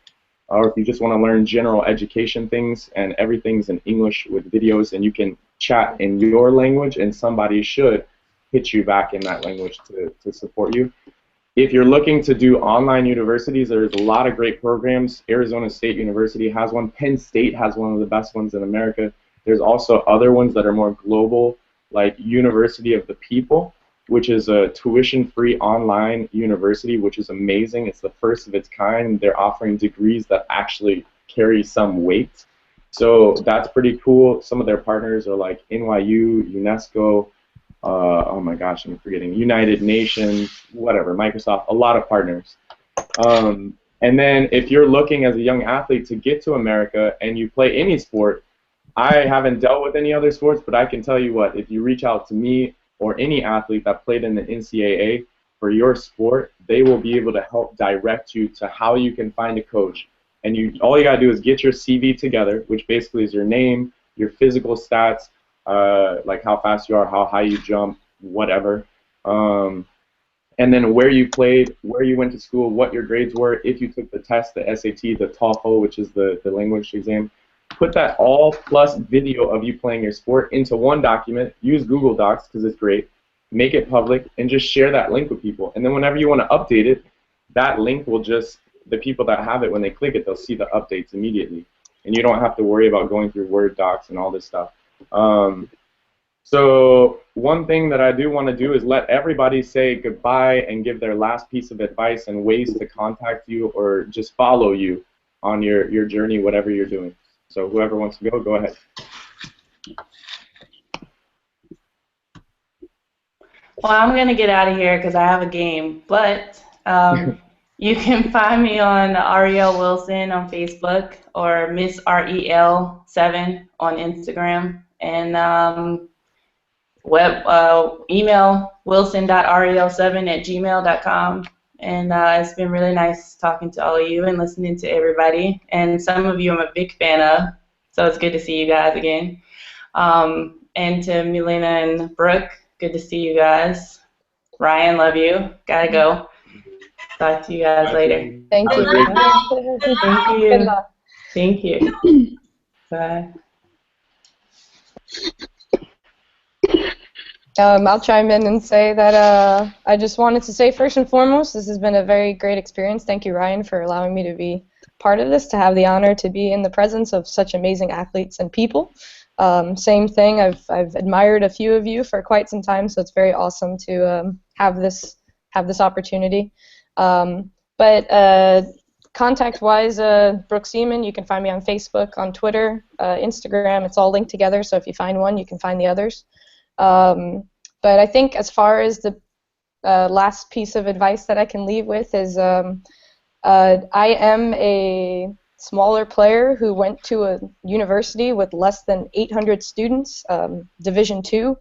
Or if you just want to learn general education things, and everything's in English with videos, and you can chat in your language, and somebody should hit you back in that language to support you. If you're looking to do online universities, there's a lot of great programs. Arizona State University has one. Penn State has one of the best ones in America. There's also other ones that are more global, like University of the People, which is a tuition-free online university, which is amazing. It's the first of its kind. They're offering degrees that actually carry some weight. So that's pretty cool. Some of their partners are like NYU, UNESCO, oh my gosh, I'm forgetting, United Nations, whatever, Microsoft, a lot of partners. And then if you're looking as a young athlete to get to America and you play any sport, I haven't dealt with any other sports, but I can tell you what, if you reach out to me or any athlete that played in the NCAA for your sport, they will be able to help direct you to how you can find a coach. And all you gotta do is get your CV together, which basically is your name, your physical stats, like how fast you are, how high you jump, whatever. And then where you played, where you went to school, what your grades were, if you took the test, the SAT, the TOEFL, which is the language exam. Put that all plus video of you playing your sport into one document. Use Google Docs because it's great. Make it public and just share that link with people. And then whenever you want to update it, that link will just, the people that have it, when they click it, they'll see the updates immediately. And you don't have to worry about going through Word docs and all this stuff. So one thing that I do want to do is let everybody say goodbye and give their last piece of advice and ways to contact you or just follow you on your journey, whatever you're doing. So whoever wants to go ahead. Well, I'm going to get out of here because I have a game, but you can find me on Ariel Wilson on Facebook or Miss REL7 on Instagram, and email wilson.rel7@gmail.com. And it's been really nice talking to all of you and listening to everybody. And some of you I'm a big fan of, so it's good to see you guys again. And to Milena and Brooke, good to see you guys. Ryan, love you. Gotta go. Talk to you guys later. Thank you. Thank you. Thank you. Bye. I'll chime in and say that I just wanted to say first and foremost, this has been a very great experience. Thank you, Ryan, for allowing me to be part of this, to have the honor to be in the presence of such amazing athletes and people. Same thing, I've admired a few of you for quite some time, so it's very awesome to have this opportunity. Contact-wise, Brooke Seaman, you can find me on Facebook, on Twitter, Instagram. It's all linked together, so if you find one, you can find the others. But I think as far as the last piece of advice that I can leave with is I am a smaller player who went to a university with less than 800 students, Division II,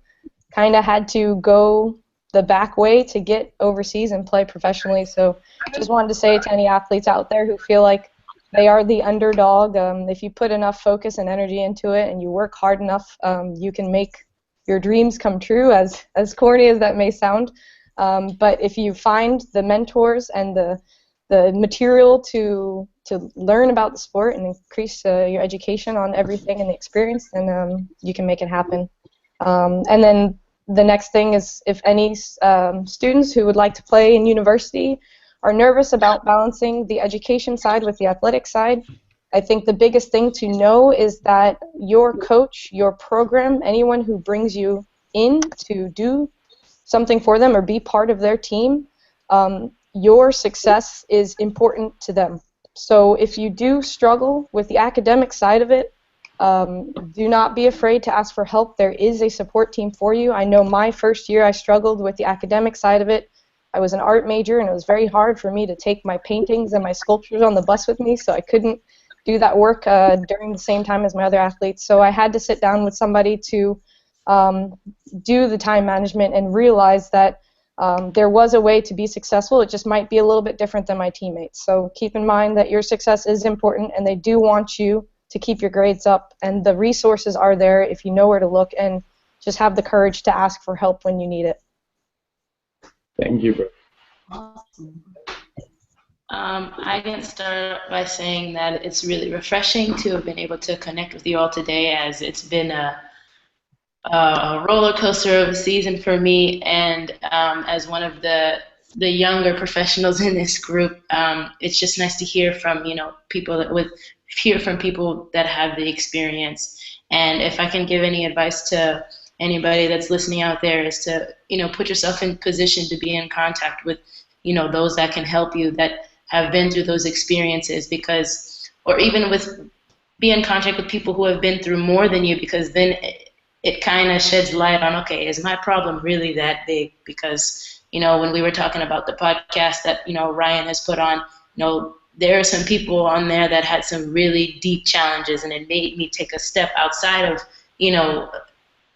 kind of had to go the back way to get overseas and play professionally. So just wanted to say to any athletes out there who feel like they are the underdog, if you put enough focus and energy into it and you work hard enough, you can make your dreams come true, as corny as that may sound. But if you find the mentors and the material to learn about the sport and increase your education on everything and the experience, then you can make it happen. And then the next thing is, if any students who would like to play in university are nervous about balancing the education side with the athletic side, I think the biggest thing to know is that your coach, your program, anyone who brings you in to do something for them or be part of their team, your success is important to them. So if you do struggle with the academic side of it, do not be afraid to ask for help. There is a support team for you. I know my first year I struggled with the academic side of it. I was an art major, and it was very hard for me to take my paintings and my sculptures on the bus with me, so I couldn't do that work during the same time as my other athletes. So I had to sit down with somebody to do the time management and realize that there was a way to be successful. It just might be a little bit different than my teammates. So keep in mind that your success is important, and they do want you to keep your grades up, and the resources are there if you know where to look, and just have the courage to ask for help when you need it. Thank you, bro. Awesome. I can start by saying that it's really refreshing to have been able to connect with you all today, as it's been a roller coaster of a season for me, and as one of the younger professionals in this group, it's just nice to hear from people that have the experience. And if I can give any advice to anybody that's listening out there, is to put yourself in position to be in contact with those that can help you, that have been through those experiences, or even be in contact with people who have been through more than you, because then it kind of sheds light on, okay, is my problem really that big? Because when we were talking about the podcast that Ryan has put on, there are some people on there that had some really deep challenges, and it made me take a step outside of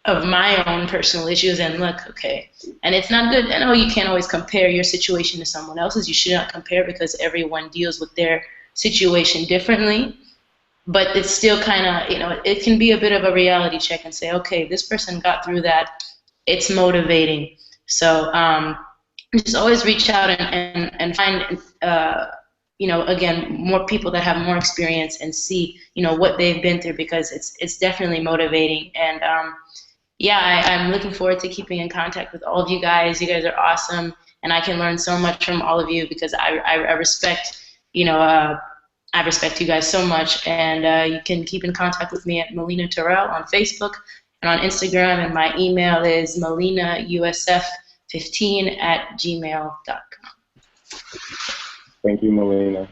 of my own personal issues and look, okay. And it's not good. I know you can't always compare your situation to someone else's. You should not compare, because everyone deals with their situation differently. But it's still kind of, it can be a bit of a reality check and say, okay, this person got through that. It's motivating. So just always reach out and find, again, more people that have more experience and see, what they've been through, because it's definitely motivating. And I'm looking forward to keeping in contact with all of you guys. You guys are awesome, and I can learn so much from all of you, because I respect, I respect you guys so much. And you can keep in contact with me at Melina Terrell on Facebook and on Instagram, and my email is melinausf15@gmail.com. Thank you, Melina.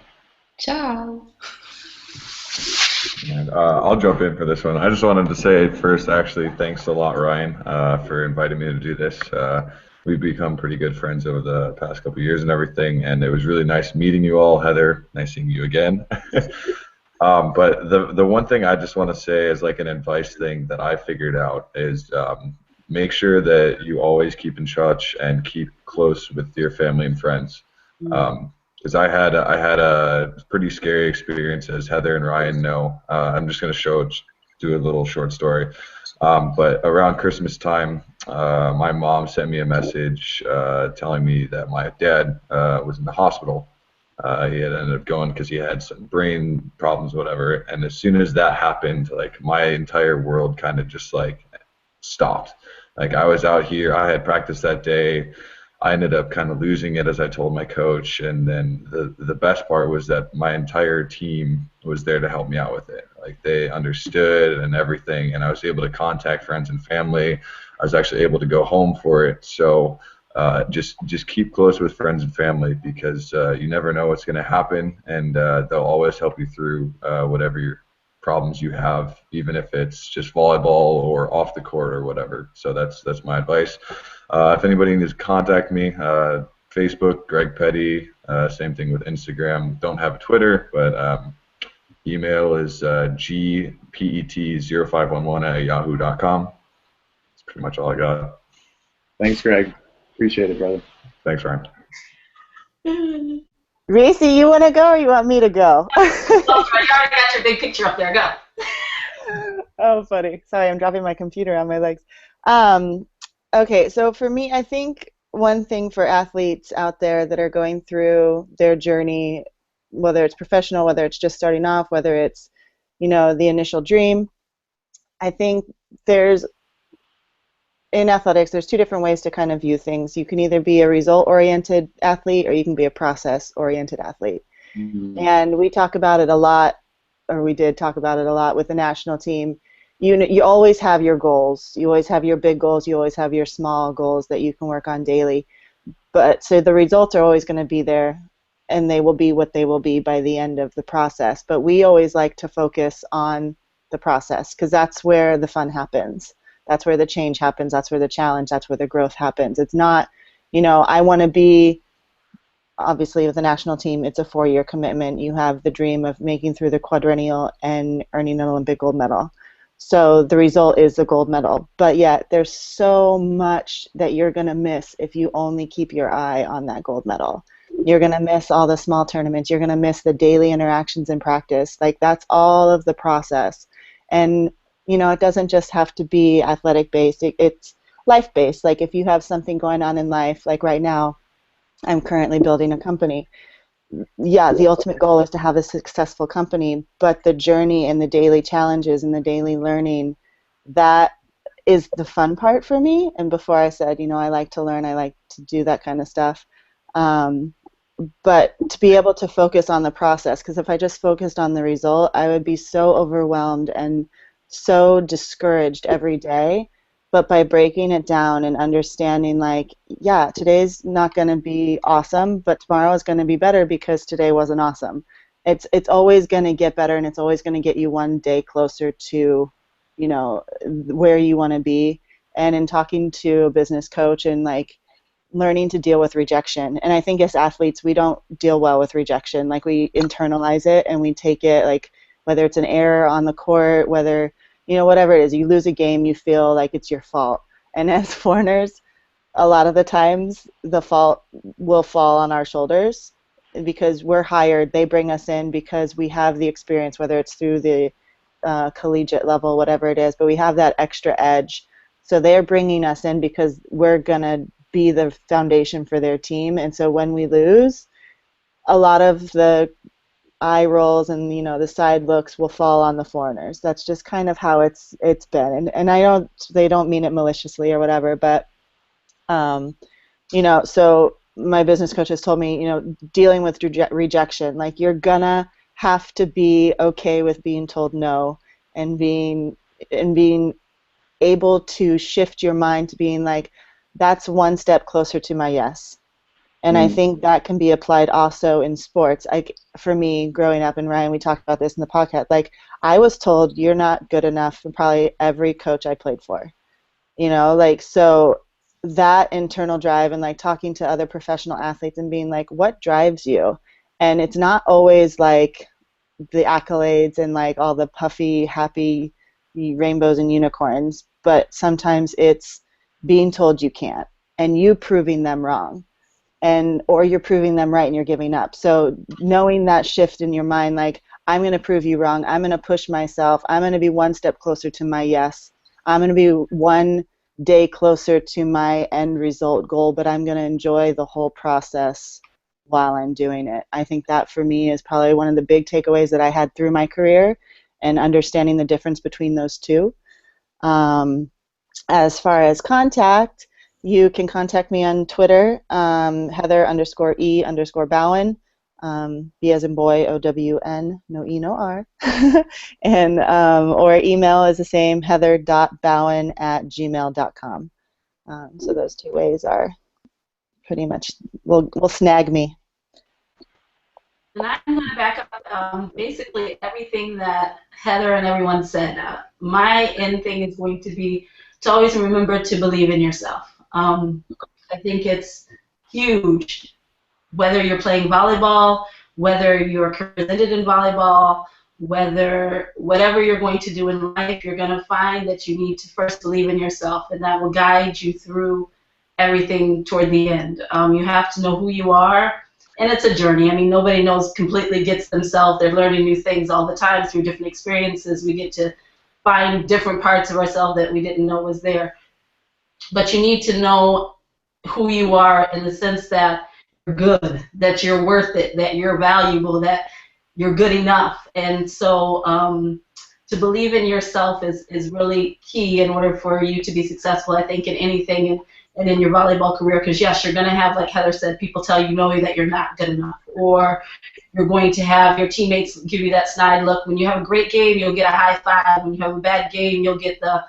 Ciao. And I'll jump in for this one. I just wanted to say first, actually, thanks a lot, Ryan, for inviting me to do this. We've become pretty good friends over the past couple of years and everything, and it was really nice meeting you all. Heather, nice seeing you again. But the one thing I just want to say is like an advice thing that I figured out is make sure that you always keep in touch and keep close with your family and friends. Because I had a pretty scary experience, as Heather and Ryan know. I'm just going to do a little short story. But around Christmas time, my mom sent me a message telling me that my dad was in the hospital. He had ended up going because he had some brain problems, whatever. And as soon as that happened, like my entire world kind of just like stopped. Like I was out here, I had practice that day. I ended up kind of losing it, as I told my coach, and then the best part was that my entire team was there to help me out with it. Like they understood and everything, and I was able to contact friends and family. I was actually able to go home for it. So just keep close with friends and family, because you never know what's going to happen, and they'll always help you through whatever your problems you have, even if it's just volleyball or off the court or whatever. So that's my advice. If anybody needs to contact me, Facebook, Greg Petty. Same thing with Instagram. Don't have a Twitter, but email is gpet0511@yahoo.com. That's pretty much all I got. Thanks, Greg. Appreciate it, brother. Thanks, Ryan. Racy, you want to go or you want me to go? Oh, sorry, you already got your big picture up there. Go. Oh, funny. Sorry, I'm dropping my computer on my legs. Okay, so for me, I think one thing for athletes out there that are going through their journey, whether it's professional, whether it's just starting off, whether it's, the initial dream, I think in athletics, there's two different ways to kind of view things. You can either be a result-oriented athlete or you can be a process-oriented athlete. Mm-hmm. And we talk about it a lot, or we did talk about it a lot with the national team. You always have your goals. You always have your big goals. You always have your small goals that you can work on daily. But so the results are always going to be there, and they will be what they will be by the end of the process. But we always like to focus on the process because that's where the fun happens. That's where the change happens. That's where the challenge, that's where the growth happens. It's not, I want to be, obviously with the national team, it's a 4-year commitment. You have the dream of making through the quadrennial and earning an Olympic gold medal. So the result is the gold medal. But yet there's so much that you're going to miss if you only keep your eye on that gold medal. You're going to miss all the small tournaments. You're going to miss the daily interactions in practice. Like, that's all of the process. And it doesn't just have to be athletic-based. It's life-based. Like, if you have something going on in life, like right now, I'm currently building a company. Yeah, the ultimate goal is to have a successful company, but the journey and the daily challenges and the daily learning, that is the fun part for me. And before I said, I like to learn, I like to do that kind of stuff. But to be able to focus on the process, because if I just focused on the result, I would be so overwhelmed and so discouraged every day. But by breaking it down and understanding, like, yeah, today's not going to be awesome, but tomorrow is going to be better because today wasn't awesome. It's always going to get better, and it's always going to get you one day closer to, where you want to be. And in talking to a business coach and like learning to deal with rejection, and I think as athletes we don't deal well with rejection. Like, we internalize it and we take it, like, whether it's an error on the court, whether, whatever it is, you lose a game, you feel like it's your fault. And as foreigners, a lot of the times the fault will fall on our shoulders because we're hired. They bring us in because we have the experience, whether it's through the collegiate level, whatever it is, but we have that extra edge. So they're bringing us in because we're going to be the foundation for their team. And so when we lose, a lot of the eye rolls and the side looks will fall on the foreigners. That's just kind of how it's been. And I don't, they don't mean it maliciously or whatever, but so my business coach has told me, dealing with rejection, like, you're gonna have to be okay with being told no, and being able to shift your mind to being like, that's one step closer to my yes. And I think that can be applied also in sports. For me, growing up, and Ryan, we talked about this in the podcast, like, I was told you're not good enough from probably every coach I played for. So that internal drive and like talking to other professional athletes and being like, what drives you? And it's not always like the accolades and like all the puffy, happy rainbows and unicorns, but sometimes it's being told you can't and you proving them wrong. Or you're proving them right and you're giving up. So knowing that shift in your mind, like, I'm going to prove you wrong. I'm going to push myself. I'm going to be one step closer to my yes. I'm going to be one day closer to my end result goal, but I'm going to enjoy the whole process while I'm doing it. I think that for me is probably one of the big takeaways that I had through my career, and understanding the difference between those two. As far as contact, you can contact me on Twitter, Heather_E_Bowen, B as in boy, O-W-N, no E, no R. And or email is the same, heather.bowen@gmail.com. So those two ways are pretty much, will snag me. And I'm going to back up basically everything that Heather and everyone said. My end thing is going to be to always remember to believe in yourself. I think it's huge, whether you're playing volleyball, whether you're presented in volleyball, whatever you're going to do in life, you're going to find that you need to first believe in yourself, and that will guide you through everything toward the end. You have to know who you are, and it's a journey. I mean, nobody completely gets themselves. They're learning new things all the time through different experiences. We get to find different parts of ourselves that we didn't know was there. But you need to know who you are in the sense that you're good, that you're worth it, that you're valuable, that you're good enough. And so to believe in yourself is really key in order for you to be successful, I think, in anything and in your volleyball career. Because, yes, you're going to have, like Heather said, people tell you no, that you're not good enough. Or you're going to have your teammates give you that snide look. When you have a great game, you'll get a high five. When you have a bad game, you'll get the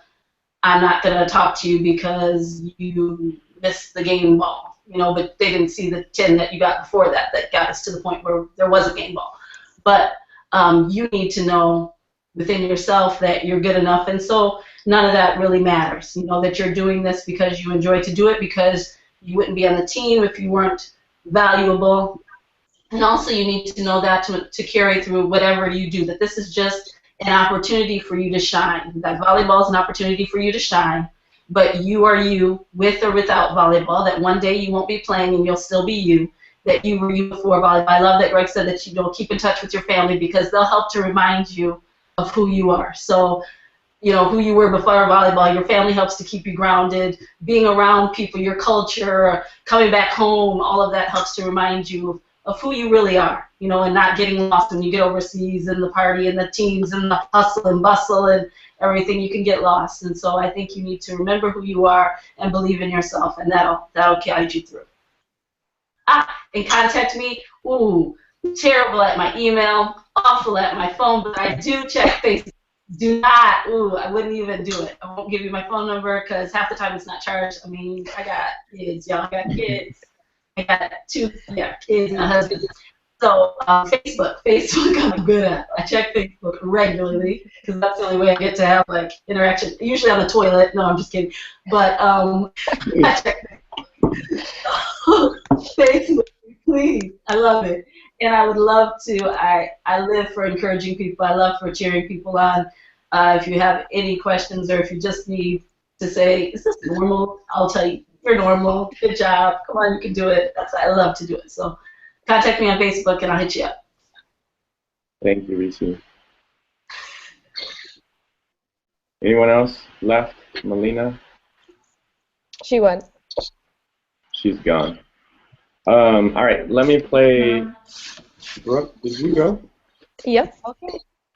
I'm not going to talk to you because you missed the game ball. But they didn't see the 10 that you got before that got us to the point where there was a game ball. But you need to know within yourself that you're good enough, and so none of that really matters. That you're doing this because you enjoy to do it, because you wouldn't be on the team if you weren't valuable. And also you need to know that to carry through whatever you do, that this is just an opportunity for you to shine. That volleyball is an opportunity for you to shine, but you are you with or without volleyball, that one day you won't be playing and you'll still be you, that you were you before volleyball. I love that Greg said that you keep in touch with your family, because they'll help to remind you of who you are. So, who you were before volleyball, your family helps to keep you grounded, being around people, your culture, coming back home, all of that helps to remind you of who you really are, and not getting lost when you get overseas and the party and the teams and the hustle and bustle and everything. You can get lost. And so I think you need to remember who you are and believe in yourself, and that'll guide you through. And contact me. Ooh, terrible at my email, awful at my phone, but I do check Facebook. Do not, I wouldn't even do it. I won't give you my phone number because half the time it's not charged. I mean, I got kids, y'all. I got kids. I got two kids and a husband. So Facebook I'm good at. I check Facebook regularly because that's the only way I get to have interaction. Usually on the toilet. No, I'm just kidding. But I check Facebook, please. I love it. And I would love to. I live for encouraging people. I love for cheering people on. If you have any questions or if you just need to say, is this normal? I'll tell you. You're normal. Good job. Come on, you can do it. I love to do it. So contact me on Facebook and I'll hit you up. Thank you, Reese. Anyone else left? Melina? She went. She's gone. All right, let me play. Brooke, did you go? Yep.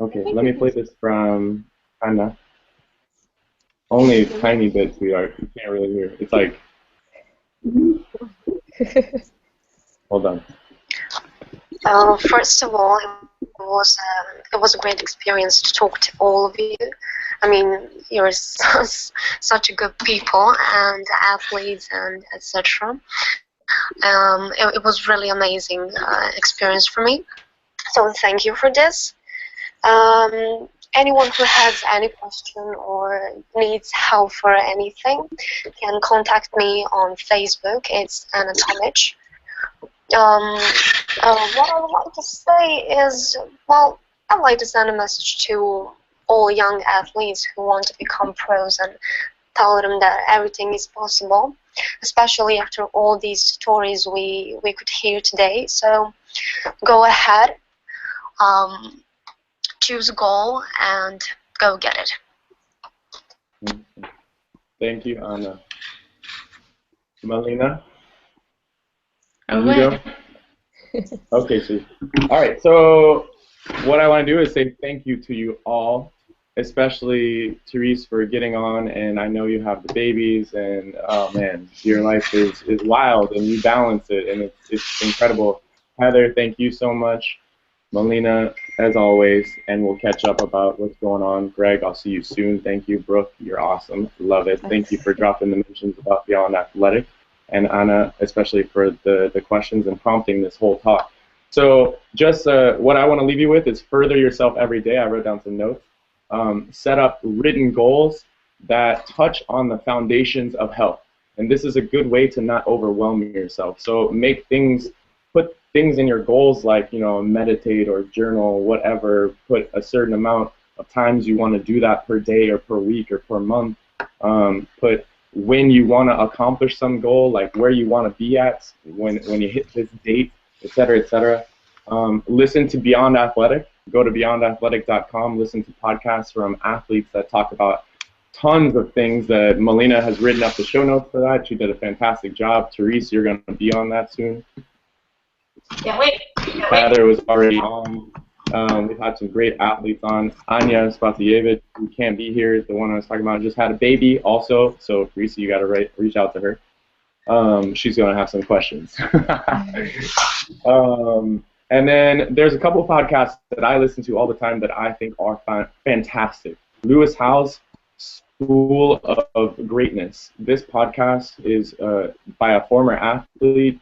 Okay, let me play this from Anna. Only a tiny bit, sweetheart. You can't really hear. It's like. Hold on. First of all, it was a great experience to talk to all of you. I mean, you're such a good people and athletes and etc. It was really amazing experience for me. So thank you for this. Anyone who has any question or needs help for anything can contact me on Facebook. It's Anna Tomic. What I would like to say is, well, I'd like to send a message to all young athletes who want to become pros and tell them that everything is possible, especially after all these stories we could hear today. So go ahead. Choose a goal and go get it. Thank you, Anna. Melina? Oh, you go? Okay, sweet. All right, so what I want to do is say thank you to you all, especially Therese for getting on, and I know you have the babies, and oh man, your life is wild, and you balance it, and it's incredible. Heather, thank you so much. Melina, as always, and we'll catch up about what's going on. Greg, I'll see you soon. Thank you. Brooke, you're awesome. Love it. Thank you for dropping the mentions about Beyond Athletic. And Anna, especially for the questions and prompting this whole talk. So just what I want to leave you with is further yourself every day. I wrote down some notes. Set up written goals that touch on the foundations of health. And this is a good way to not overwhelm yourself. So put things in your goals like, meditate or journal, whatever. Put a certain amount of times you want to do that per day or per week or per month. Put when you want to accomplish some goal, like where you want to be at when you hit this date, et cetera, et cetera. Listen to Beyond Athletic. Go to beyondathletic.com. Listen to podcasts from athletes that talk about tons of things that Melina has written up the show notes for that. She did a fantastic job. Therese, you're going to be on that soon. Can't wait. Heather was already on. We've had some great athletes on. Anya Spasievich, who can't be here, the one I was talking about, just had a baby also. So, Therese, you got to reach out to her. She's going to have some questions. And then there's a couple of podcasts that I listen to all the time that I think are fantastic. Lewis Howes' School of Greatness. This podcast is by a former athlete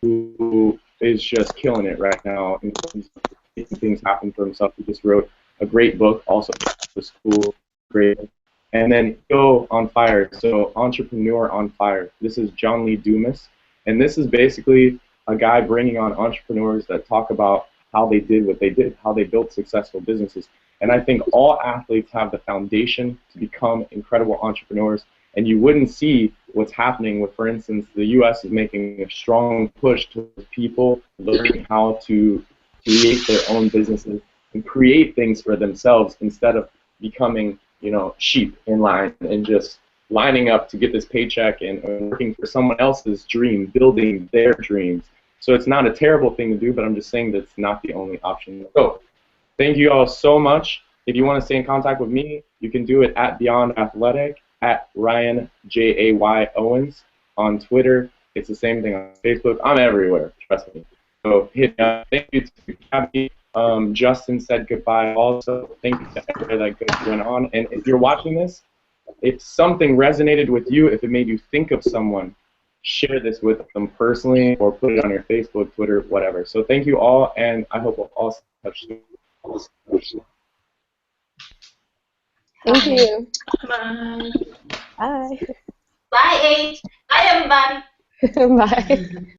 who is just killing it right now in terms of making things happen for himself. He just wrote a great book, also The School of Greatness. And then Go on Fire, so Entrepreneur on Fire. This is John Lee Dumas, and this is basically a guy bringing on entrepreneurs that talk about how they did what they did, how they built successful businesses. And I think all athletes have the foundation to become incredible entrepreneurs, and you wouldn't see what's happening with, for instance, the U.S. is making a strong push towards people learning how to create their own businesses and create things for themselves instead of becoming, sheep in line and just lining up to get this paycheck and working for someone else's dream, building their dreams. So it's not a terrible thing to do, but I'm just saying that it's not the only option. So thank you all so much. If you want to stay in contact with me, you can do it at Beyond Athletic, at Ryan Jay Owens on Twitter. It's the same thing on Facebook. I'm everywhere, trust me. So hit me up. Thank you to Gabby. Justin said goodbye also. Thank you to everybody that went on. And if you're watching this, if something resonated with you, if it made you think of someone, share this with them personally or put it on your Facebook, Twitter, whatever. So thank you all, and I hope we'll all touch soon. Thank you. Bye. Bye. Bye, H. Bye, everybody. Bye.